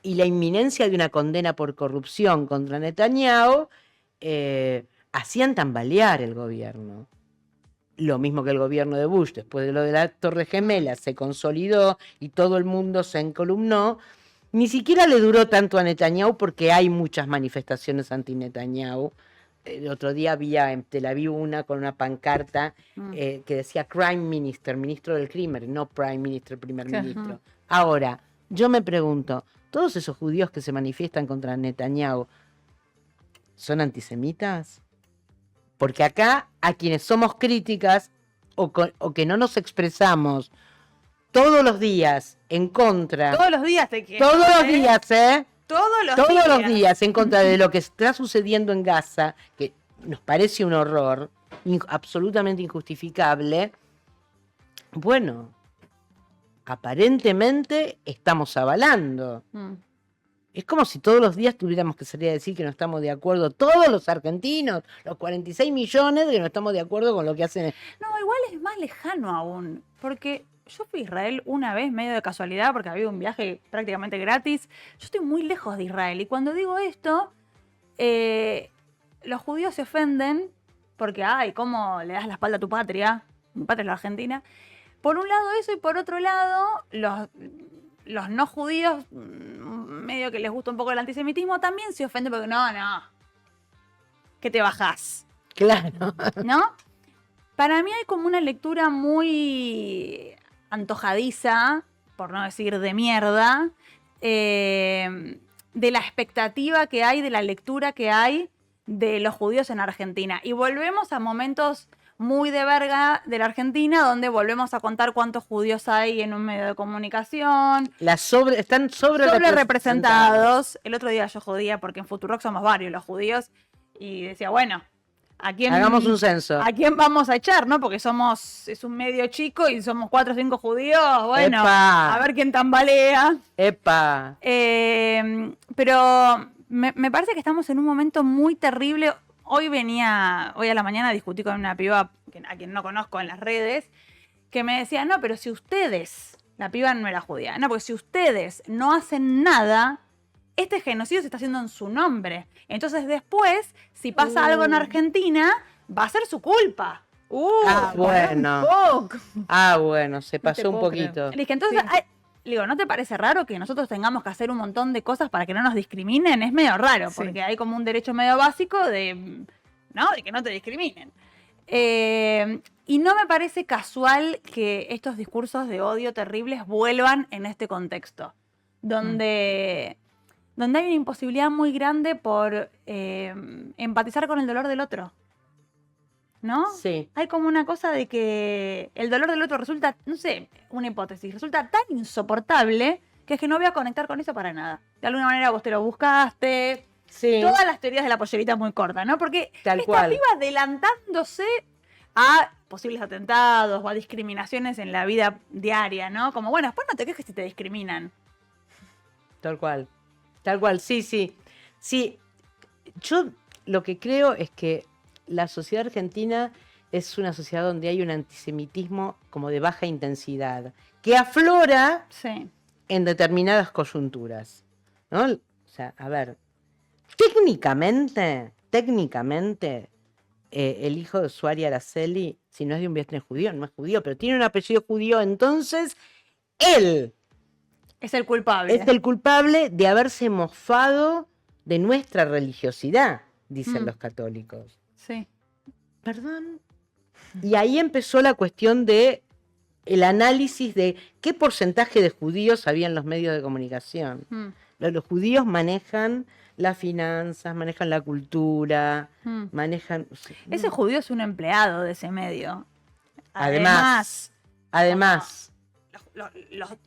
y la inminencia de una condena por corrupción contra Netanyahu hacían tambalear el gobierno. Lo mismo que el gobierno de Bush, después de lo de la Torre Gemela, se consolidó y todo el mundo se encolumnó. Ni siquiera le duró tanto a Netanyahu porque hay muchas manifestaciones anti-Netanyahu. El otro día vi en Tel Aviv una con una pancarta que decía Crime Minister, ministro del crimen, no Prime Minister, primer ministro. Ahora, yo me pregunto, ¿todos esos judíos que se manifiestan contra Netanyahu son antisemitas? Porque acá, a quienes somos críticas o que no nos expresamos todos los días en contra... Todos los días te quiero. Todos los días, Todos los días en contra de lo que está sucediendo en Gaza, que nos parece un horror, absolutamente injustificable. Bueno, aparentemente estamos avalando. Es como si todos los días tuviéramos que salir a decir que no estamos de acuerdo, todos los argentinos, los 46 millones, de que no estamos de acuerdo con lo que hacen. No, igual es más lejano aún, porque yo fui a Israel una vez, medio de casualidad, porque había un viaje prácticamente gratis. Yo estoy muy lejos de Israel, y cuando digo esto, los judíos se ofenden porque, ay, ¿cómo le das la espalda a tu patria? Mi patria es la Argentina. Por un lado eso, y por otro lado, los no judíos, medio que les gusta un poco el antisemitismo, también se ofenden porque no, que te bajás. Claro. ¿No? Para mí hay como una lectura muy antojadiza, por no decir de mierda, de la expectativa que hay, de la lectura que hay de los judíos en Argentina. Y volvemos a momentos muy de verga de la Argentina, donde volvemos a contar cuántos judíos hay en un medio de comunicación. Están sobre representados. El otro día yo jodía, porque en Futurock somos varios los judíos, y decía, bueno, hagamos un censo. ¿A quién vamos a echar, no? Porque es un medio chico y somos 4 o 5 judíos. Bueno, ¡epa! A ver quién tambalea. ¡Epa! Pero me parece que estamos en un momento muy terrible. Hoy a la mañana discutí con una piba a quien no conozco en las redes, que me decía, no, pero si ustedes la piba no era judía. No, porque si ustedes no hacen nada, este genocidio se está haciendo en su nombre. Entonces después, si pasa algo en Argentina, va a ser su culpa. Bueno. Poco. Bueno, se te pasó un puedo creer. poquito. Le dije, entonces, Sí. digo, ¿no te parece raro que nosotros tengamos que hacer un montón de cosas para que no nos discriminen? Es medio raro, Sí. porque hay como un derecho medio básico de, ¿no? De que no te discriminen. Y no me parece casual que estos discursos de odio terribles vuelvan en este contexto, donde hay una imposibilidad muy grande por empatizar con el dolor del otro. ¿No? Sí. Hay como una cosa de que el dolor del otro resulta, no sé, una hipótesis, resulta tan insoportable que es que no voy a conectar con eso para nada. De alguna manera vos te lo buscaste. Sí. Todas las teorías de la pollerita muy corta, ¿no? Porque Tal esta cual. piba adelantándose a posibles atentados o a discriminaciones en la vida diaria, ¿no? Como, bueno, después no te quejes si te discriminan. Tal cual. Tal cual, sí, sí. Sí, yo lo que creo es que la sociedad argentina es una sociedad donde hay un antisemitismo como de baja intensidad, que aflora Sí. en determinadas coyunturas, ¿no? O sea, a ver, técnicamente, el hijo de Suari Araceli, si no es de un vientre judío, no es judío, pero tiene un apellido judío, entonces él Es el culpable. es el culpable de haberse mofado de nuestra religiosidad, dicen los católicos. Sí. ¿Perdón? Y ahí empezó la cuestión de el análisis de qué porcentaje de judíos había en los medios de comunicación. Mm. Los judíos manejan las finanzas, manejan la cultura, manejan... Ese judío es un empleado de ese medio. Además,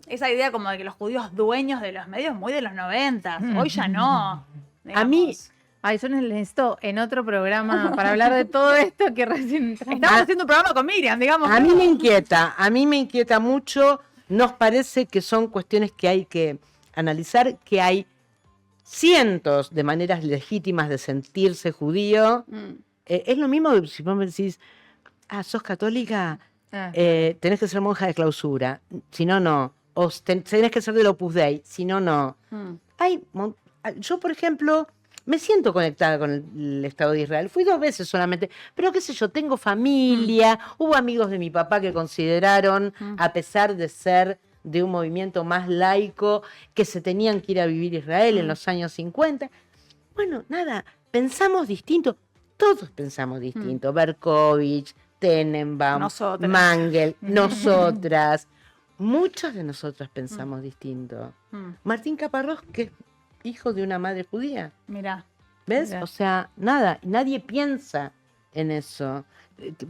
esa idea como de que los judíos dueños de los medios muy de los 90. Hoy ya no. A mí- digamos. Ay, yo necesito en otro programa para hablar de todo esto que recién entramos. Estamos haciendo un programa con Miriam, digamos. a mí me inquieta mucho. Nos parece que son cuestiones que hay que analizar, que hay cientos de maneras legítimas de sentirse judío. Es lo mismo que si vos me decís, sos católica, tenés que ser monja de clausura, si no, no. O tenés que ser del Opus Dei, si no, no. Yo, por ejemplo, me siento conectada con el Estado de Israel. Fui 2 veces solamente, pero qué sé yo, tengo familia, hubo amigos de mi papá que consideraron, a pesar de ser de un movimiento más laico, que se tenían que ir a vivir a Israel en los años 50. Bueno, nada, pensamos distinto, todos pensamos distinto. Berkovich, Tenenbaum, Nosotras. Mangel, nosotras. Muchos de nosotros pensamos distinto. Martín Caparrós, que es hijo de una madre judía. Mirá. ¿Ves? Mirá. O sea, nada, nadie piensa en eso.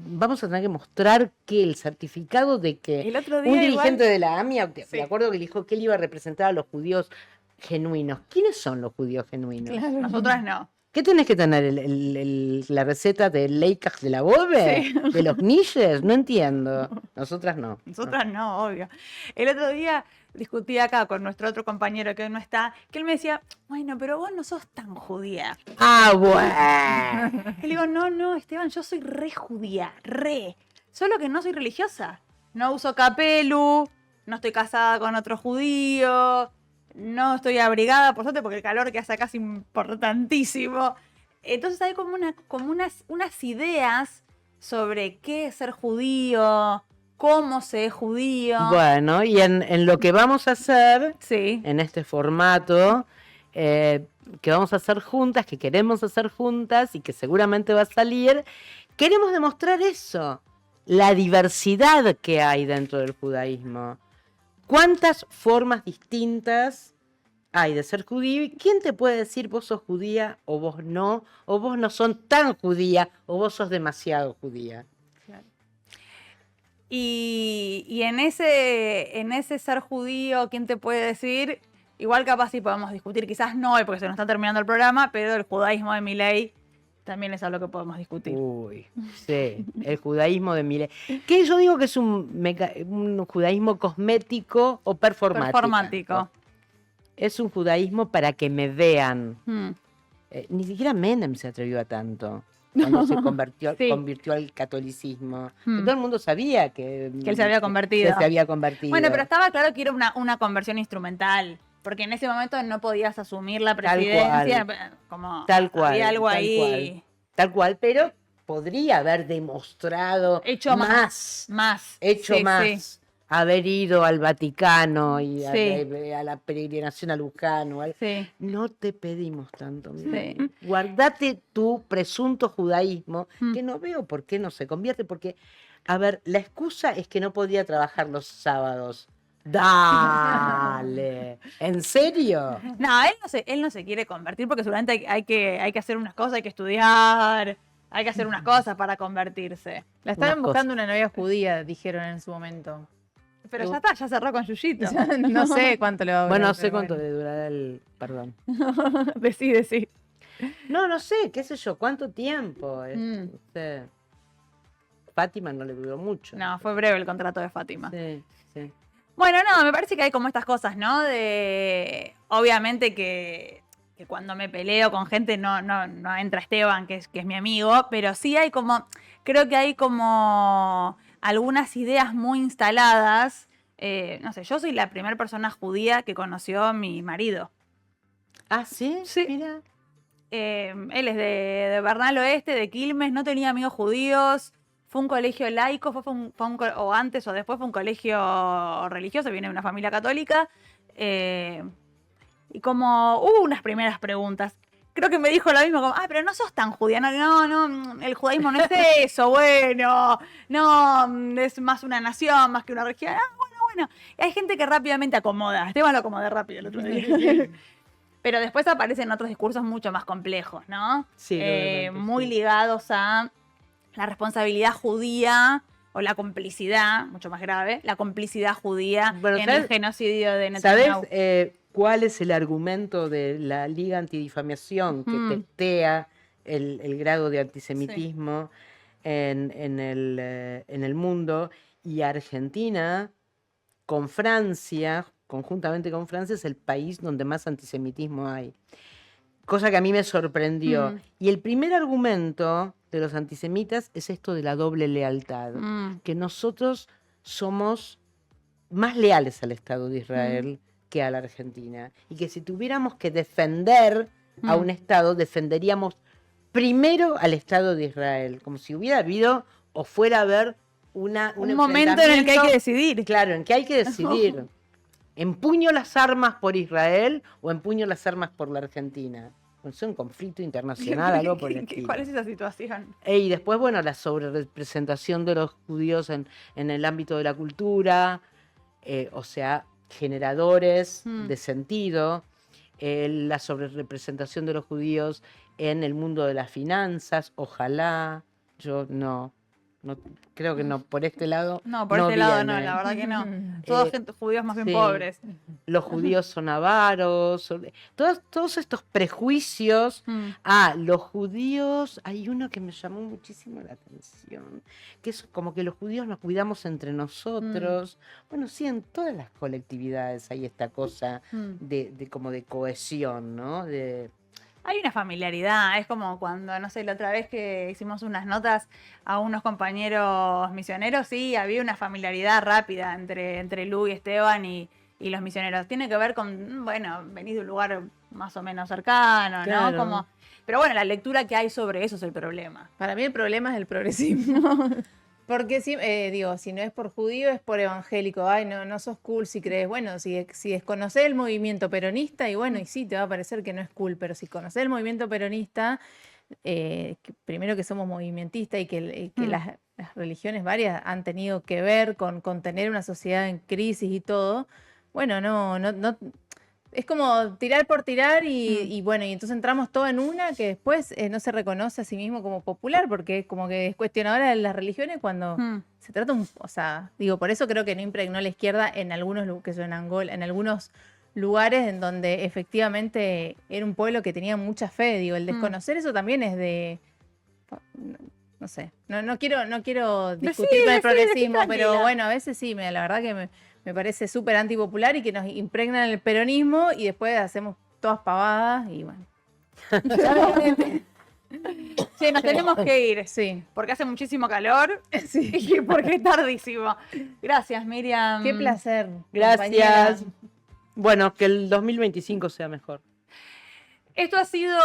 Vamos a tener que mostrar que el certificado de que El otro día un dirigente igual- de la AMIA, Sí. me acuerdo que dijo que él iba a representar a los judíos genuinos. ¿Quiénes son los judíos genuinos? Claro. Nosotras no. ¿Qué tenés que tener? ¿La receta del Leikach de la Bobe? Sí. ¿De los niches? No entiendo. Nosotras no. Nosotras no, obvio. El otro día discutí acá con nuestro otro compañero que hoy no está, que él me decía, bueno, pero vos no sos tan judía. Bueno. Y le digo, no, Esteban, yo soy re judía, re. Solo que no soy religiosa. No uso capelu, no estoy casada con otro judío, no estoy abrigada, por suerte, porque el calor que hace acá es importantísimo. Entonces hay como unas ideas sobre qué es ser judío, cómo se es judío. Bueno, y en lo que vamos a hacer, Sí. en este formato, que vamos a hacer juntas, que queremos hacer juntas y que seguramente va a salir, queremos demostrar eso, la diversidad que hay dentro del judaísmo. ¿Cuántas formas distintas hay de ser judío? ¿Y quién te puede decir vos sos judía o vos no son tan judía o vos sos demasiado judía? Y en ese ser judío, ¿quién te puede decir? Igual capaz sí podemos discutir, quizás no hoy porque se nos está terminando el programa, pero el judaísmo de Milei también es algo que podemos discutir. Uy, sí, el judaísmo de Milei. Que yo digo que es un judaísmo cosmético o performático. Es un judaísmo para que me vean. Ni siquiera Menem se atrevió a tanto. cuando se convirtió, Sí. convirtió al catolicismo. Hmm. Todo el mundo sabía que Que él se había convertido. que se había convertido. Bueno, pero estaba claro que era una conversión instrumental. Porque en ese momento no podías asumir la presidencia. Como Tal cual. había algo tal ahí. cual, tal cual, pero podría haber demostrado Hecho más. hecho Sí, más. sí. Haber ido al Vaticano y Sí. a la peregrinación a Luján. Sí. No te pedimos tanto. Mira. Sí. Guardate tu presunto judaísmo, Mm. que no veo por qué no se convierte, porque, a ver, la excusa es que no podía trabajar los sábados. Dale, ¿en serio? No, él no se quiere convertir porque seguramente hay que hacer unas cosas, hay que estudiar, hay que hacer unas cosas para convertirse. La estaban Unas buscando una novia judía, dijeron en su momento. Pero ya está, ya cerró con Yuyito. No sé cuánto le va a durar. Bueno, no sé pero cuánto bueno. le durará el... Perdón. Decí. No sé, qué sé yo, cuánto tiempo. Mm. No sé. Fátima no le duró mucho. No, fue breve el contrato de Fátima. Sí, sí. Bueno, no, me parece que hay como estas cosas, ¿no? Obviamente que cuando me peleo con gente no entra Esteban, que es mi amigo, pero sí hay como, creo que hay como algunas ideas muy instaladas. No sé, yo soy la primera persona judía que conoció a mi marido. Ah, ¿sí? Sí. Mira. Él es de Bernal Oeste, de Quilmes, no tenía amigos judíos. Fue un colegio laico, o antes o después fue un colegio religioso, viene de una familia católica. Y como hubo unas primeras preguntas. Creo que me dijo lo mismo, como, pero no sos tan judía. No, el judaísmo no es eso, bueno. No, es más una nación, más que una religión. Bueno. Y hay gente que rápidamente acomoda. Esteban lo acomodé rápido el otro día. Pero después aparecen otros discursos mucho más complejos, ¿no? Sí, obviamente, muy sí. ligados a la responsabilidad judía o la complicidad, mucho más grave, la complicidad judía Bueno, en ¿sabes? el genocidio de ¿Sabes Netanyahu. cuál es el argumento de la Liga Antidifamación que testea el grado de antisemitismo en el mundo? Y Argentina, conjuntamente con Francia, es el país donde más antisemitismo hay. Cosa que a mí me sorprendió. Y el primer argumento de los antisemitas es esto de la doble lealtad, que nosotros somos más leales al Estado de Israel que a la Argentina, y que si tuviéramos que defender a un Estado, defenderíamos primero al Estado de Israel, como si hubiera habido o fuera a haber un momento en el que hay que enfrentamiento. decidir. Claro, en que hay que decidir. ¿Empuño las armas por Israel o empuño las armas por la Argentina? Es un conflicto internacional, algo por el estilo. ¿Cuál es esa situación? Y después, bueno, la sobrerepresentación de los judíos en el ámbito de la cultura, o sea, generadores de sentido, la sobrerepresentación de los judíos en el mundo de las finanzas, ojalá, yo no creo que no, por este lado. No, por este lado no, viene. la verdad que no. Todos judíos más bien sí. pobres. Los judíos son avaros, todos estos prejuicios. Los judíos, hay uno que me llamó muchísimo la atención, que es como que los judíos nos cuidamos entre nosotros. Bueno, sí, en todas las colectividades hay esta cosa de como de cohesión, ¿no? Hay una familiaridad, es como cuando, no sé, la otra vez que hicimos unas notas a unos compañeros misioneros, sí, había una familiaridad rápida entre Lu y Esteban y los misioneros. Tiene que ver con, bueno, venís de un lugar más o menos cercano, Claro. ¿no? Pero bueno, la lectura que hay sobre eso es el problema. Para mí el problema es el progresismo. Porque si no es por judío, es por evangélico. Ay, no sos cool si crees. Bueno, si desconocés el movimiento peronista, y bueno, y sí, te va a parecer que no es cool, pero si conocés el movimiento peronista, primero que somos movimentistas y que las religiones varias han tenido que ver con tener una sociedad en crisis y todo, bueno, no es como tirar por tirar y bueno, y entonces entramos todo en una que después no se reconoce a sí mismo como popular, porque es como que es cuestionadora de las religiones cuando se trata por eso creo que no impregnó la izquierda en algunos, que en Angola, en algunos lugares en donde efectivamente era un pueblo que tenía mucha fe, el desconocer eso también es de, no sé, no quiero discutir con el progresismo, pero bueno, a veces sí, la verdad que me parece súper antipopular y que nos impregnan el peronismo y después hacemos todas pavadas y bueno. Sí, nos tenemos que ir. Sí, Porque hace muchísimo calor sí. y porque es tardísimo. Gracias, Miriam. Qué placer. Gracias. compañera. Bueno, que el 2025 sea mejor. Esto ha sido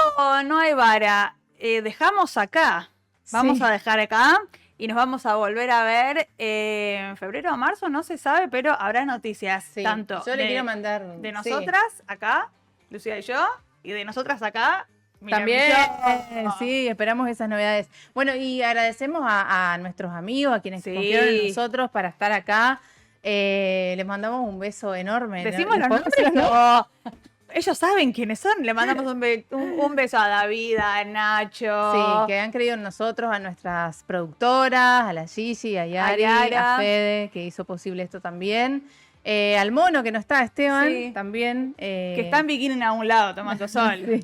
No hay vara. Dejamos acá. Vamos Sí. a dejar acá y nos vamos a volver a ver en febrero o marzo, no se sabe, pero habrá noticias. Sí. Tanto Yo le quiero mandar. de sí. nosotras acá, Lucía y yo, y de nosotras acá. Miriam y También, yo. sí, esperamos esas novedades. Bueno, y agradecemos a nuestros amigos, a quienes Sí. confiaron en nosotros para estar acá. Les mandamos un beso enorme. ¿no? ¿Decimos ¿Les los podemos nombres? decir los nombres? No. Ellos saben quiénes son. Le mandamos un beso a David, a Nacho. Sí, que han creído en nosotros, a nuestras productoras, a la Gigi, a Yari, Yara. a Fede, que hizo posible esto también. Al mono, que no está, Esteban, Sí. también. Que está en bikini a un lado tomando sol. Sí.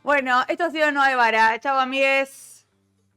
Bueno, esto ha sido No hay vara. Chau, amigues.